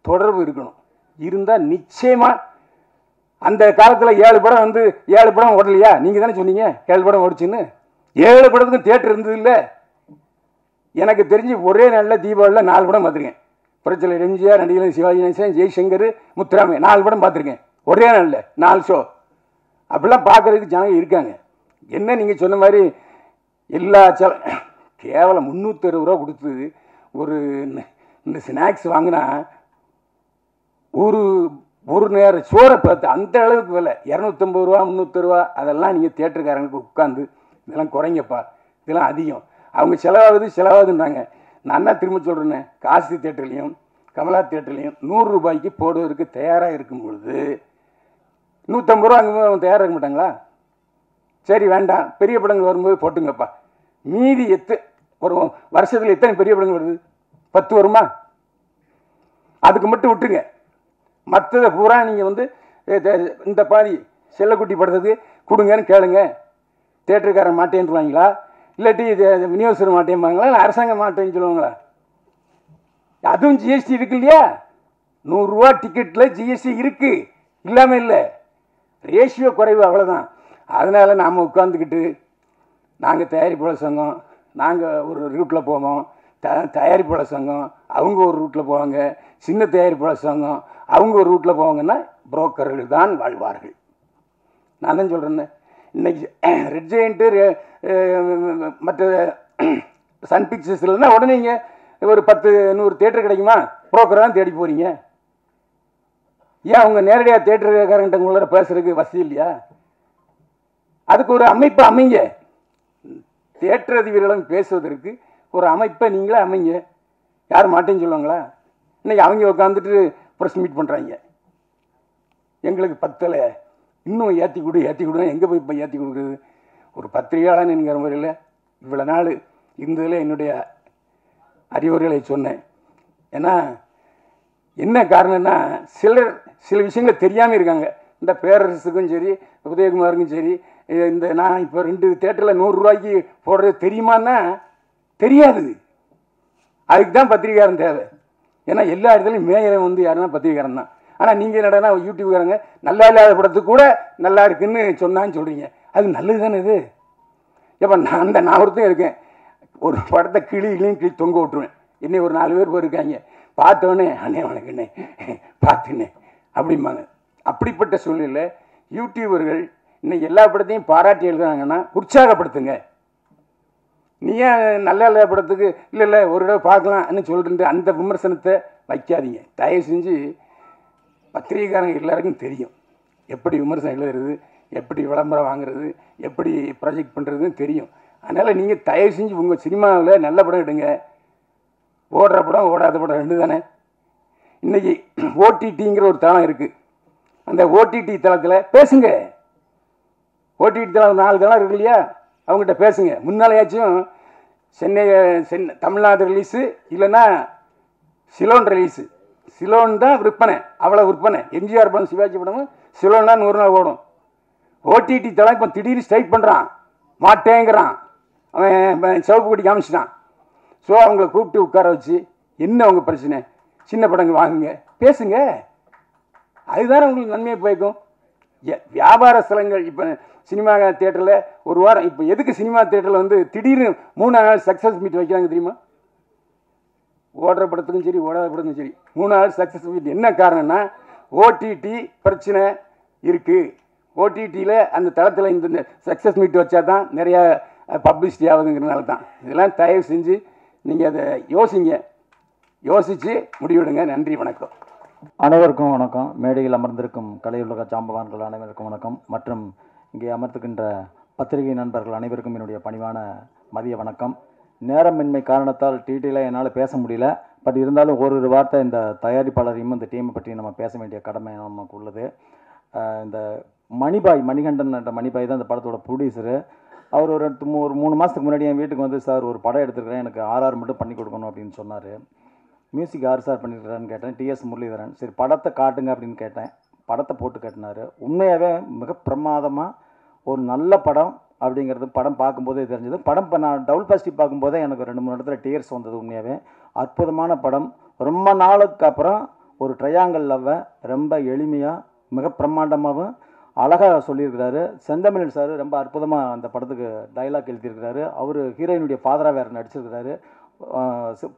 தொடர்பு இருக்கணும். இருந்தால் நிச்சயமாக அந்த காலத்தில் 7 படம் வந்து 7 படம் ஓடலையா? நீங்கள் தானே சொன்னீங்க 7 படம் ஓடிச்சுன்னு. 7 படத்துக்கும் தியேட்டர் இருந்தது இல்லை. எனக்கு தெரிஞ்சு ஒரே நாளில் தீபாவளியில் 4 படம் பார்த்துருக்கேன். புரட்சியாளர் எம்ஜிஆர், நடிகர் சிவாஜி கணேசன், ஜெய்சங்கர், முத்துராமன் 4 படம் பார்த்துருக்கேன் ஒரே நாளில் 4 ஷோ. அப்படிலாம் பார்க்குறதுக்கு ஜனங்க இருக்காங்க. என்ன நீங்கள் சொன்ன மாதிரி எல்லா கேவலம் 360 ரூபா கொடுத்து ஒரு இந்த ஸ்நாக்ஸ் வாங்கினா ஒரு நேரம் சோறை பார்த்து அந்த அளவுக்கு விலை 250 ரூபா 300 ரூபா. அதெல்லாம் நீங்கள் தியேட்டருக்காரங்களுக்கு உட்காந்து இதெல்லாம் குறைங்கப்பா, இதெல்லாம் அதிகம், அவங்க செலவாகுதுன்றாங்க. நான் என்ன திரும்ப சொல்கிறேன்னே, காசி தியேட்டர்லையும் கமலா தியேட்டர்லையும் 100 ரூபாய்க்கு போடுவதற்கு தயாராக இருக்கும் பொழுது 150 ரூபா அங்கே அவங்க தயாராக இருக்க மாட்டாங்களா? சரி வேண்டாம், பெரிய படங்கள் வரும்போது போட்டுங்கப்பா. மீதி ஒரு வருஷத்தில் எத்தனை பெரிய படங்கள் வருது? 10 வருமா? அதுக்கு மட்டும் விட்டுருங்க. மற்றதை பூரா நீங்கள் வந்து இந்த பாதி செல்லக்குட்டி படத்துக்கு கொடுங்கன்னு கேளுங்க. தேட்டருக்காரன் மாட்டேன்னுவாங்களா, இல்லாட்டி விநியோகஸ்தர் மாட்டேன்பாங்களா, இல்லை அரசாங்கம் மாட்டேன்னு சொல்லுவாங்களா? அதுவும் ஜிஎஸ்டி இருக்கு இல்லையா? 100 ரூபா டிக்கெட்டில் ஜிஎஸ்டி இருக்கு, இல்லாமல் இல்லை. ரேஷியோ குறைவு, அவ்வளோதான். அதனால் நாம் உட்காந்துக்கிட்டு நாங்கள் தயாரிப்பாளர் சங்கம், நாங்கள் ஒரு ரூட்டில் போவோம், தயாரிப்பாளர் சங்கம் அவங்க ஒரு ரூட்டில் போவாங்க, சின்ன தயாரிப்பாளர் சங்கம் அவங்க ஒரு ரூட்டில் போவாங்கன்னா புரோக்கர்கள் தான் வாழ்வார்கள். நான் தான் சொல்கிறேன்னு. இன்னைக்கு ரெட் ஜெயண்ட்டு மற்ற சன் பிக்சர்ஸ் இல்லைன்னா உடனே இங்கே ஒரு 10-100 தேட்டர் கிடைக்குமா? புரோக்கரை தான் தேடி போகிறீங்க. ஏன் அவங்க நேரடியாக தேட்டருக்காரங்கிட்ட உங்களோட பேசுறதுக்கு வசதி இல்லையா? அதுக்கு ஒரு அமைப்பு அமைங்க. தேட்டர் அதிபர்களும் பேசுவதற்கு ஒரு அமைப்பை நீங்களே அமைங்க. யாரும் மாட்டேன்னு சொல்லுவாங்களா? இன்னைக்கு அவங்க உட்காந்துட்டு ப்ரெஸ் மீட் பண்ணுறாங்க. எங்களுக்கு பத்தலை, இன்னும் ஏற்றி கொடுங்க. எங்கே போய் இப்போ ஏற்றி கொடுக்குறது? ஒரு பத்திரிகையாளன் என்கிற முறையில் இவ்வளோ நாள் இருந்ததில் என்னுடைய அறிவுரைகளை சொன்னேன். ஏன்னா என்ன காரணம்னா, சில விஷயங்கள் தெரியாமல் இருக்காங்க. இந்த பேரரசுக்கும் சரி, உதயகுமாருக்கும் சரி, இந்த நான் இப்போ 2 தேட்டரில் 100 ரூபாய்க்கு போடுறது தெரியுமான்னா தெரியாது. அதுக்கு தான் பத்திரிகைக்காரன் தேவை. ஏன்னா எல்லா இடத்துலையும் மேயரை வந்து யாருன்னா பத்திரிகைக்காரன் தான். ஆனால் நீங்கள் என்னடனா யூடியூப்காரங்க நல்லா இல்லாத படத்துக்கு கூட நல்லா இருக்குன்னு சொன்னான்னு சொல்கிறீங்க. அது நல்லது தானே இது? எப்போ நான் ஒருத்தன் இருக்கேன், ஒரு படத்தை கிளி தொங்க விட்டுருவேன். இன்னும் ஒரு 4 பேர் போயிருக்காங்க, பார்த்தோன்னே அண்ணே வணக்கண்ணே பார்த்துண்ணே அப்படிம்பாங்க. அப்படிப்பட்ட சூழ்நிலை யூடியூபர்கள் இன்னைக்கு எல்லா படத்தையும் பாராட்டி எழுதுறாங்கன்னா உற்சாகப்படுத்துங்க. நீ ஏன் நல்ல இல்லாத படத்துக்கு இல்லை ஒரு தடவை பார்க்கலாம்னு சொல்லிட்டு அந்த விமர்சனத்தை வைக்காதீங்க. தயவு செஞ்சு பத்திரிகைக்காரங்க எல்லாருக்கும் தெரியும் எப்படி விமர்சனம் எழுதுறது, எப்படி விளம்பரம் வாங்குறது, எப்படி ப்ராஜெக்ட் பண்ணுறதுன்னு தெரியும். அதனால் நீங்கள் தயவு செஞ்சு உங்கள் சினிமாவில் நல்ல படம் எடுங்க. ஓடுற படம் ஓடாத படம் 2 தானே. இன்றைக்கி ஓடிடிங்கிற ஒரு தளம் இருக்குது. அந்த ஓடிடி தளத்தில் பேசுங்க. ஓடிடி தளம் 4 தளம் இருக்கு இல்லையா, அவங்ககிட்ட பேசுங்க. முன்னாலேயாச்சும் சென்னை தமிழ்நாடு ரிலீஸு இல்லைன்னா சிலோன் ரிலீஸு. சிலோன் தான் விற்பனை, அவ்வளோ விற்பனை. எம்ஜிஆர் படம் சிவாஜி படமும் சிலோன் தான் 100 நாள் ஓடும். ஓடிடி தளம் இப்போ திடீர்னு ஸ்ட்ரைக் பண்ணுறான், மாட்டேங்கிறான், அவன் சிவப்பு கொடி காமிச்சிட்டான். ஸோ அவங்கள கூப்பிட்டு உட்கார வச்சு என்ன அவங்க பிரச்சனை, சின்ன படங்கள் வாங்குங்க, பேசுங்க. அதுதானே உங்களுக்கு நன்மையை போய்க்கும். வியாபார ஸ்தலங்கள் இப்போ சினிமா தியேட்டரில் ஒரு வாரம், இப்போ எதுக்கு சினிமா தியேட்டரில் வந்து திடீர்னு 3 நாள் சக்ஸஸ் மீட் வைக்கிறாங்க தெரியுமா? ஓடுற படத்துக்கும் சரி ஓடாத படத்துக்கும் சரி 3 நாள் சக்ஸஸ் மீட். என்ன காரணம்னா ஓடிடி பிரச்சனை இருக்குது. ஓடிடியில் அந்த தளத்தில் இந்த சக்ஸஸ் மீட் வச்சா தான் நிறையா பப்ளிசிட்டி ஆகுதுங்கிறனால தான். இதெல்லாம் தயவு செஞ்சு நீங்கள் அதை யோசித்து முடிவெடுங்க. நன்றி, வணக்கம். அனைவருக்கும் வணக்கம். மேடையில் அமர்ந்திருக்கும் கலையுலக ஜாம்பவான்கள் அனைவருக்கும் வணக்கம். மற்றும் இங்கே அமர்த்துக்கின்ற பத்திரிகை நண்பர்கள் அனைவருக்கும் என்னுடைய பணிவான மதிய வணக்கம். நேரமின்மை காரணத்தால் டீட்டெயிலாக என்னால் பேச முடியல. பட் இருந்தாலும் ஒரு வார்த்தை இந்த தயாரிப்பாளரையும் இந்த டீமை பற்றி நம்ம பேச வேண்டிய கடமை நமக்கு உள்ளது. இந்த மணிகண்டன் என்ற மணிபாய் தான் இந்த படத்தோட ப்ரொடியூசரு. அவர் ஒரு 3 மாதத்துக்கு முன்னாடி என் வீட்டுக்கு வந்து, சார் ஒரு படம் எடுத்துருக்கிறேன், எனக்கு ஆர்ஆர் மட்டும் பண்ணி கொடுக்கணும் அப்படின்னு சொன்னார். மியூசிக் யார் சார் பண்ணியிருக்கிறான்னு கேட்டேன். டிஎஸ் முரளிதரன். சரி படத்தை காட்டுங்க அப்படின்னு கேட்டேன். படத்தை போட்டு காட்டினார். உண்மையாகவே மிக பிரமாதமாக ஒரு நல்ல படம் அப்படிங்கிறது படம் பார்க்கும்போதே தெரிஞ்சது. படம் இப்போ நான் டபுள் பாசிட்டிவ் பார்க்கும்போதே எனக்கு 2-3 இடத்துல டியர்ஸ் வந்தது. உண்மையாகவே அற்புதமான படம். ரொம்ப நாளுக்கு அப்புறம் ஒரு ட்ரையாங்கல் லவ்வை ரொம்ப எளிமையாக மிக பிரம்மாண்டமாகவும் அழகாக சொல்லியிருக்கிறாரு. செந்தமிழ் சார் ரொம்ப அற்புதமாக அந்த படத்துக்கு டைலாக் எழுதியிருக்கிறாரு. அவர் ஹீரோயினுடைய ஃபாதராக வேறு நடிச்சிருக்கிறாரு.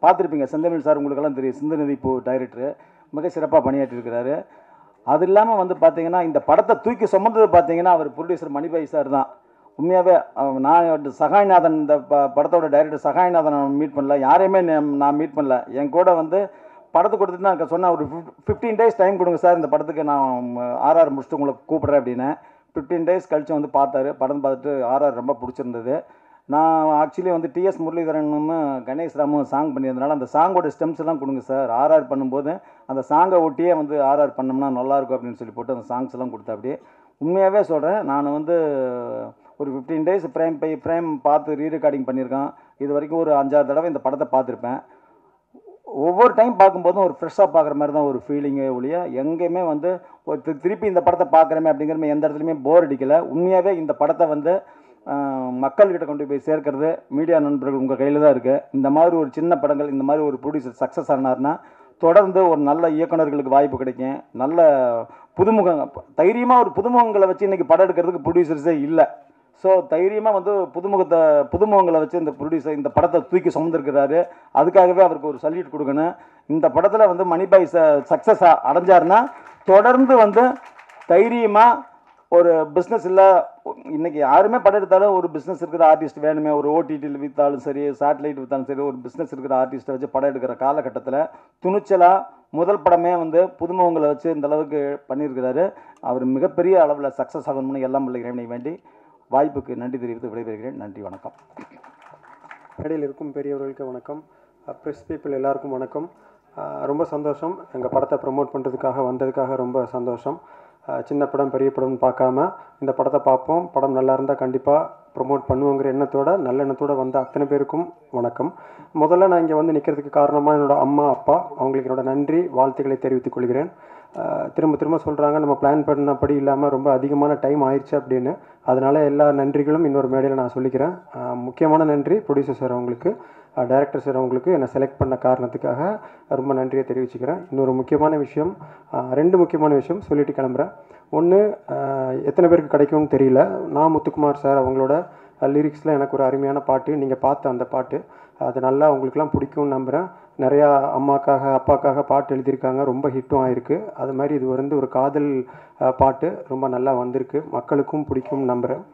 பார்த்துருப்பீங்க செந்தமிழ் சார், உங்களுக்கெல்லாம் தெரியும், சிந்துநதி பூ டைரக்டரு, மிக சிறப்பாக பணியாற்றிருக்கிறாரு. அது இல்லாமல் வந்து பார்த்தீங்கன்னா இந்த படத்தை தூக்கி சுமந்தது பார்த்தீங்கன்னா அவர் ப்ரொடியூசர் மணிபாய் சார் தான். உண்மையாகவே நான் சகாய்நாதன், இந்த படத்தோட டைரக்டர் சகாய்நாதன் நான் மீட் பண்ணல, யாரையுமே நான் மீட் பண்ணல. என் கூட வந்து படத்தை கொடுத்துட்டு நான் சொன்னேன், ஒரு 15 days டைம் கொடுங்க சார், இந்த படத்துக்கு நான் ஆர்ஆர் முடிச்சுட்டு உங்களை கூப்பிட்றேன் அப்படின்னு. 15 days கழித்து வந்து பார்த்தாரு. படம் பார்த்துட்டு ஆர்ஆர் ரொம்ப பிடிச்சிருந்தது. நான் ஆக்சுவலி வந்து டிஎஸ் முரளிதரனும் கணேஷ் ராமும் சாங் பண்ணியிருந்தனால அந்த சாங்கோட ஸ்டெம்ஸ் எல்லாம் கொடுங்க சார், ஆர்ஆர் பண்ணும்போது அந்த சாங்கை ஒட்டியே வந்து ஆர்ஆர் பண்ணோம்னா நல்லாயிருக்கும் அப்படின்னு சொல்லி போட்டு அந்த சாங்ஸ் எல்லாம் கொடுத்தா. அப்படியே உண்மையாகவே சொல்கிறேன், நான் வந்து ஒரு 15 days ஃப்ரேம் பார்த்து ரீரெக்கார்டிங் பண்ணியிருக்கேன். இது வரைக்கும் ஒரு 5-6 தடவை இந்த படத்தை பார்த்துருப்பேன். ஒவ்வொரு டைம் பார்க்கும்போதும் ஒரு ஃப்ரெஷ்ஷாக பார்க்குற மாதிரி தான் ஒரு ஃபீலிங்கே ஒழிய எங்கேயுமே வந்து ஒரு திருப்பி இந்த படத்தை பார்க்குறமே அப்படிங்கிற எந்த இடத்துலையுமே போர் அடிக்கலை. உண்மையாகவே இந்த படத்தை வந்து மக்கள்கிட்ட கொண்டு போய் சேர்க்கறது மீடியா நண்பர்கள் உங்கள் கையில் தான் இருக்குது. இந்த மாதிரி ஒரு சின்ன படங்கள், இந்த மாதிரி ஒரு ப்ரொடியூசர் சக்ஸஸ் ஆனார்னா தொடர்ந்து ஒரு நல்ல இயக்குநர்களுக்கு வாய்ப்பு கிடைக்கும். நல்ல தைரியமாக ஒரு புதுமுகங்களை வச்சு இன்றைக்கி படம் எடுக்கிறதுக்கு ப்ரொடியூசர்ஸே இல்லை. ஸோ தைரியமாக வந்து புதுமுகங்களை வச்சு இந்த ப்ரொடியூசர் இந்த படத்தை தூக்கி சுமந்துருக்கிறாரு. அதுக்காகவே அவருக்கு ஒரு சல்யூட் கொடுக்கணும். இந்த படத்தில் வந்து மணிபாய் சக்ஸஸ் அடைஞ்சாருன்னா தொடர்ந்து வந்து தைரியமாக ஒரு பிஸ்னஸ் இல்லை, இன்றைக்கி யாருமே படம் எடுத்தாலும் ஒரு பிஸ்னஸ் இருக்கிற ஆர்டிஸ்ட் வேணுமே. ஒரு ஓடிடியில் விற்றாலும் சரி, சேட்டலைட் விற்றாலும் சரி, ஒரு பிஸ்னஸ் இருக்கிற ஆர்டிஸ்ட்டை வச்சு படம் எடுக்கிற காலகட்டத்தில் துணிச்சலாக முதல் படமே வந்து புதுமுகங்களை வச்சு இந்த அளவுக்கு பண்ணியிருக்கிறாரு. அவர் மிகப்பெரிய அளவில் சக்ஸஸ் ஆகணும்னு எல்லாம் உள்ள இறைவனை வேண்டி வாய்ப்புக்கு நன்றி தெரிவித்து விடைபெறுகிறேன். நன்றி, வணக்கம். மேடையில் இருக்கும் பெரியவர்களுக்கு வணக்கம், ப்ரெஸ் பீப்புள் எல்லாருக்கும் வணக்கம். ரொம்ப சந்தோஷம், எங்கள் படத்தை ப்ரமோட் பண்ணுறதுக்காக வந்ததுக்காக ரொம்ப சந்தோஷம். சின்ன படம் பெரிய படம்னு பார்க்காம இந்த படத்தை பார்ப்போம், படம் நல்லா இருந்தால் கண்டிப்பாக ப்ரொமோட் பண்ணுவோங்கிற எண்ணத்தோட நல்ல எண்ணத்தோடு வந்த அத்தனை பேருக்கும் வணக்கம். முதல்ல நான் இங்கே வந்து நிற்கிறதுக்கு காரணமாக என்னோடய அம்மா அப்பா, அவங்களுக்கு என்னோட நன்றி வாழ்த்துக்களை தெரிவித்துக் கொள்கிறேன். திரும்ப சொல்கிறாங்க நம்ம பிளான் பண்ணபடி இல்லாமல் ரொம்ப அதிகமான டைம் ஆயிடுச்சு அப்படின்னு. அதனால் எல்லா நன்றிகளும் இன்னொரு மேடையில் நான் சொல்லிக்கிறேன். முக்கியமான நன்றி ப்ரொடியூசர் சார் அவங்களுக்கு, டைரக்டர் சார் அவங்களுக்கு என்னை செலக்ட் பண்ண காரணத்துக்காக ரொம்ப நன்றியை தெரிவிச்சுக்கிறேன். இன்னொரு முக்கியமான விஷயம், 2 முக்கியமான விஷயம் சொல்லிட்டு கிளம்புறேன். ஒன்று, எத்தனை பேருக்கு கிடைக்கும்னு தெரியல, நான் முத்துக்குமார் சார் அவங்களோட லிரிக்ஸில் எனக்கு ஒரு அருமையான பாட்டு, நீங்கள் பார்த்த அந்த பாட்டு, அது நல்லா உங்களுக்கெல்லாம் பிடிக்கும்னு நம்புகிறேன். நிறையா அம்மாக்காக அப்பாக்காக பாட்டு எழுதியிருக்காங்க, ரொம்ப ஹிட்டும் ஆகிருக்கு. அது மாதிரி இது வந்து ஒரு காதல் பாட்டு, ரொம்ப நல்லா வந்திருக்கு, மக்களுக்கும் பிடிக்கும்னு நம்புகிறேன்.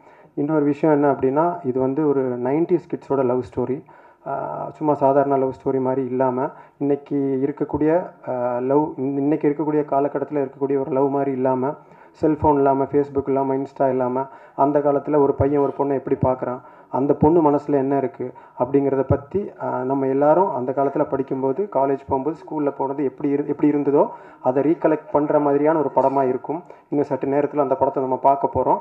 இன்னொரு விஷயம் என்ன அப்படின்னா, இது வந்து ஒரு 90s கிட்ஸோட லவ் ஸ்டோரி. சும்மா சாதாரண லவ் ஸ்டோரி மாதிரி இல்லாமல் இன்றைக்கி இருக்கக்கூடிய இன்றைக்கி இருக்கக்கூடிய காலகட்டத்தில் இருக்கக்கூடிய ஒரு லவ் மாதிரி இல்லாமல், செல்ஃபோன் இல்லாமல், ஃபேஸ்புக் இல்லாமல், இன்ஸ்டா இல்லாமல், அந்த காலத்தில் ஒரு பையன் ஒரு பொண்ணை எப்படி பார்க்குறான், அந்த பொண்ணு மனசில் என்ன இருக்குது அப்படிங்கிறத பற்றி நம்ம எல்லாரும் அந்த காலத்தில் படிக்கும்போது, காலேஜ் போகும்போது, ஸ்கூலில் போனது எப்படி இருந்ததோ அதை ரீகலெக்ட் பண்ணுற மாதிரியான ஒரு படமாக இருக்கும். இன்னும் சற்று நேரத்தில் அந்த படத்தை நம்ம பார்க்க போகிறோம்.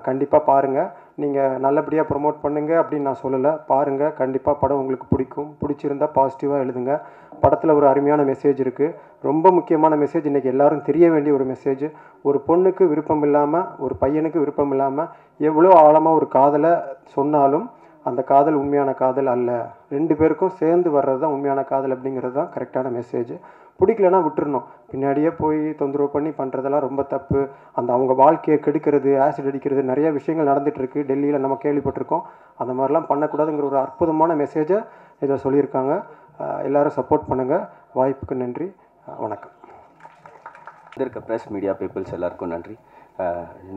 கண்டிப்பாக பாருங்கள். நீங்கள் நல்லபடியாக ப்ரொமோட் பண்ணுங்கள் அப்படின்னு நான் சொல்லலை. பாருங்கள், கண்டிப்பாக படம் உங்களுக்கு பிடிக்கும். பிடிச்சிருந்தால் பாசிட்டிவாக எழுதுங்க. படத்தில் ஒரு அருமையான மெசேஜ் இருக்குது. ரொம்ப முக்கியமான மெசேஜ், இன்றைக்கி எல்லாரும் தெரிய வேண்டிய ஒரு மெசேஜ். ஒரு பொண்ணுக்கு விருப்பம் இல்லாமல், ஒரு பையனுக்கு விருப்பம் இல்லாமல் எவ்வளோ ஆழமாக ஒரு காதலை சொன்னாலும் அந்த காதல் உண்மையான காதல் அல்ல. 2 பேருக்கும் சேர்ந்து வர்றது தான் உண்மையான காதல் அப்படிங்கிறது தான் கரெக்டான மெசேஜ். பிடிக்கலன்னா விட்டுறணும். பின்னாடியே போய் தொந்தரவு பண்ணி பண்ணுறதெல்லாம் ரொம்ப தப்பு. அவங்க வாழ்க்கையை கெடுக்கிறது, ஆசிட் அடிக்கிறது, நிறைய விஷயங்கள் நடந்துகிட்ருக்கு. டெல்லியில் நம்ம கேள்விப்பட்டிருக்கோம். அந்த மாதிரிலாம் பண்ணக்கூடாதுங்கிற ஒரு அற்புதமான மெசேஜை இதில் சொல்லியிருக்காங்க. எல்லோரும் சப்போர்ட் பண்ணுங்கள். வாய்ப்புக்கு நன்றி. வணக்கம். இருக்க ப்ரெஸ் மீடியா பீப்புள்ஸ் எல்லாருக்கும் நன்றி.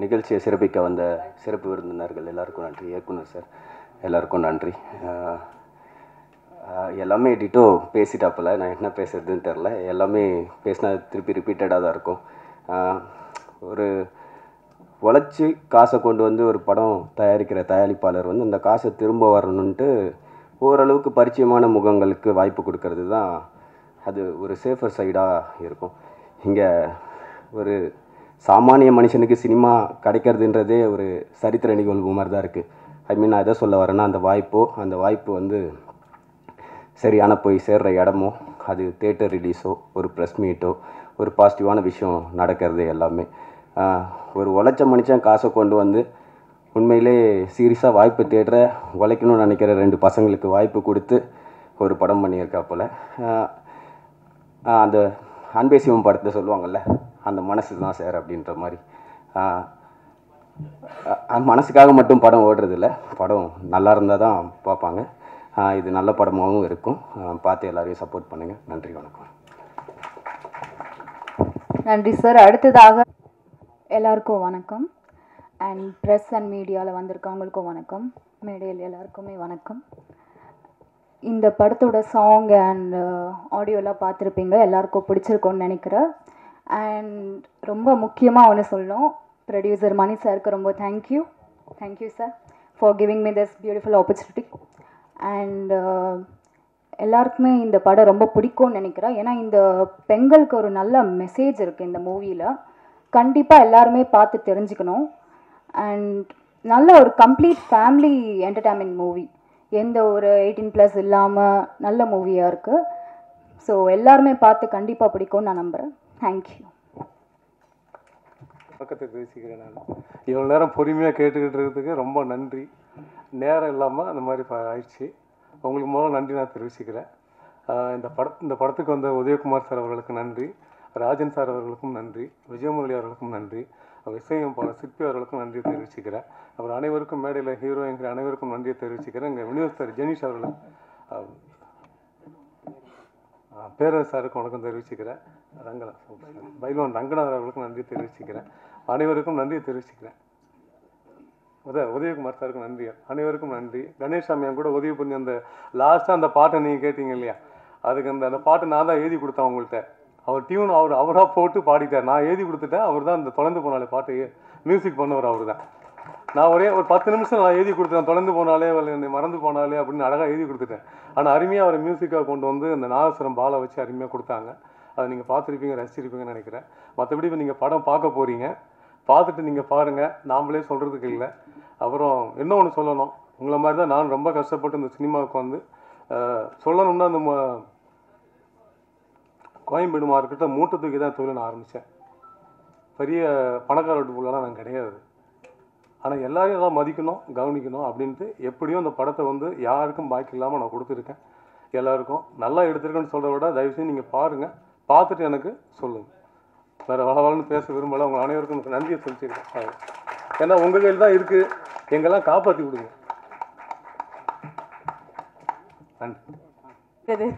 நிகழ்ச்சியை சிறப்பிக்க வந்த சிறப்பு விருந்தினர்கள் எல்லாருக்கும் நன்றி. இயக்குனர் சார் எல்லாருக்கும் நன்றி. எல்லாமே டிட்டோ பேசிட்டாப்பில், நான் என்ன பேசுறதுன்னு தெரில. எல்லாமே பேசினா திருப்பி ரிப்பீட்டடாக தான் இருக்கும். ஒரு உழைச்சி காசை கொண்டு வந்து ஒரு படம் தயாரிக்கிற தயாரிப்பாளர் வந்து அந்த காசை திரும்ப வரணுன்ட்டு ஓரளவுக்கு பரிச்சயமான முகங்களுக்கு வாய்ப்பு கொடுக்கறது தான் அது ஒரு சேஃபர் சைடாக இருக்கும். இங்கே ஒரு சாமானிய மனுஷனுக்கு சினிமா கிடைக்கிறதுன்றதே ஒரு சரித்திர நிகழ்வு மாதிரி தான் இருக்குது. நான் எதை சொல்ல வரேன்னா, அந்த வாய்ப்பு வந்து சரியான போய் சேர்கிற இடமோ, அது தேட்டர் ரிலீஸோ, ஒரு ப்ரெஸ் மீட்டோ, ஒரு பாசிட்டிவான விஷயம் நடக்கிறது எல்லாமே ஒரு உழைச்ச மனுஷன் காசை கொண்டு வந்து உண்மையிலே சீரியஸாக வாய்ப்பு தேடுற, உழைக்கணும்னு நினைக்கிற 2 பசங்களுக்கு வாய்ப்பு கொடுத்து ஒரு படம் பண்ணியிருக்கா போல். அந்த அன்பே சிவம் படத்தை சொல்லுவாங்கள்ல, அந்த மனசு தான் சார் அப்படின்ற மாதிரி. மனசுக்காக மட்டும் படம் ஓடுறதில்ல, படம் நல்லா இருந்தால் தான் பார்ப்பாங்க. இது நல்ல படமாகவும் இருக்கும். பார்த்து எல்லாரையும் சப்போர்ட் பண்ணுங்கள். நன்றி, வணக்கம். நன்றி சார். அடுத்ததாக எல்லாருக்கும் வணக்கம். அண்ட் ப்ரெஸ் அண்ட் மீடியாவில் வந்திருக்கவங்களுக்கும் வணக்கம். மேடையில் எல்லாருக்குமே வணக்கம். இந்த படத்தோட சாங் அண்ட் ஆடியோலாம் பார்த்துருப்பீங்க, எல்லாருக்கும் பிடிச்சிருக்கோன்னு நினைக்கிறேன். அண்ட் ரொம்ப முக்கியமாக ஒன்று சொல்லணும், ப்ரொடியூசர் மணி சாருக்கு ரொம்ப thank you sir for giving me this beautiful opportunity. And எல்லாருக்குமே இந்த படம் ரொம்ப பிடிக்கும்னு நினைக்கிறேன். ஏன்னா இந்த பெண்களுக்கு ஒரு நல்ல மெசேஜ் இருக்குது இந்த மூவியில். கண்டிப்பாக எல்லாருமே பார்த்து தெரிஞ்சுக்கணும். அண்ட் நல்ல ஒரு கம்ப்ளீட் ஃபேமிலி என்டர்டைன்மெண்ட் மூவி, எந்த ஒரு 18+ இல்லாமல் நல்ல மூவியாக இருக்குது. ஸோ எல்லாருமே பார்த்து கண்டிப்பாக பிடிக்கும்னு நான் நம்புகிறேன். தேங்க்யூ. பக்கத்தை பேசிக்கிறேன். நான் இவ்வளோ நேரம் பொறுமையாக கேட்டுக்கிட்டு இருக்கிறதுக்கு ரொம்ப நன்றி. நேரம் இல்லாமல் அந்த மாதிரி ஆயிடுச்சு. உங்களுக்கு முதல்ல நன்றி நான் தெரிவிச்சுக்கிறேன். இந்த படத்துக்கு வந்த உதயகுமார் சார் அவர்களுக்கு நன்றி, ராஜன் சார் அவர்களுக்கும் நன்றி, விஜயமுரளி அவர்களுக்கும் நன்றி, இசையமைப்பாளர் சிற்பி அவர்களுக்கும் நன்றியை தெரிவிச்சுக்கிறேன். அப்புறம் அனைவருக்கும், மேடையில் ஹீரோயின்கள் அனைவருக்கும் நன்றியை தெரிவிச்சுக்கிறேன். எங்கள் விநியோகஸ்தர் ஜெனிஷ் அவர்கள், பேரரசு சாருக்கும் வணக்கம் தெரிவிச்சுக்கிறேன். பைல்வான் ரங்கநாதர் அவர்களுக்கும் நன்றி தெரிவிச்சுக்கிறேன். அனைவருக்கும் நன்றியை தெரிவிச்சுக்கிறேன். உதயகுமார் சாருக்கும் நன்றி, அனைவருக்கும் நன்றி. கணேஷ்சாமி கூட உதவி பண்ணி அந்த லாஸ்ட்டாக அந்த பாட்டை நீங்கள் கேட்டீங்க இல்லையா, அதுக்கு அந்த பாட்டை நான் தான் எழுதி கொடுத்தேன் அவங்கள்ட்ட. அவர் டியூன் அவராக போட்டு பாடிட்டார், நான் எழுதி கொடுத்துட்டேன். அவர் தான் அந்த தொலைந்து போனாலே பாட்டு மியூசிக் பண்ணவர் அவர் தான். நான் ஒரு 10 நிமிஷம் நான் எழுதி கொடுத்தேன், தொலைந்து போனாலே மறந்து போனாலே அப்படின்னு அழகாக எழுதி கொடுத்துட்டேன். ஆனால் அருமையாக அவர் மியூசிக்காக கொண்டு வந்து அந்த நாகஸ்வரம் பாலை வச்சு அருமையாக கொடுத்தாங்க. அதை நீங்கள் பார்த்துருப்பீங்க, ரசிச்சிருப்பீங்கன்னு நினைக்கிறேன். மற்றபடி இப்போ நீங்கள் படம் பார்க்க போகிறீங்க, பார்த்துட்டு நீங்கள் பாருங்கள், நாமளே சொல்கிறதுக்கு இல்லை. அப்புறம் என்ன ஒன்று சொல்லணும், உங்களை மாதிரி தான் நான் ரொம்ப கஷ்டப்பட்டு இந்த சினிமாவுக்கு வந்து சொல்லணும்னா, அந்த கோயம்பேடு மார்க்கெட்டில் மூட்டை தூக்கி தான் தொழில் நான் ஆரம்பித்தேன். பெரிய பணக்கார வீட்டுக்குள்ளலாம் நான் கிடையாது. ஆனால் எல்லாரையும் எல்லாம் மதிக்கணும், கவனிக்கணும் அப்படின்ட்டு எப்படியும் அந்த படத்தை வந்து யாருக்கும் பாக்கி இல்லாமல் நான் கொடுத்துருக்கேன். எல்லாருக்கும் நல்லா எடுத்திருக்கேன்னு சொல்கிறத விட தயவுசெய்து நீங்கள் பாருங்கள், பார்த்துட்டு எனக்கு சொல்லுங்கள். வேறு வளவளன்னு பேச விரும்பலை. உங்கள் அனைவருக்கும் நன்றியை தெரிவிச்சுக்கிறேன். ஏன்னா உங்கள் கையில் தான் இருக்குது, எங்கெல்லாம் காப்பாற்றி கொடுங்க. நன்றி.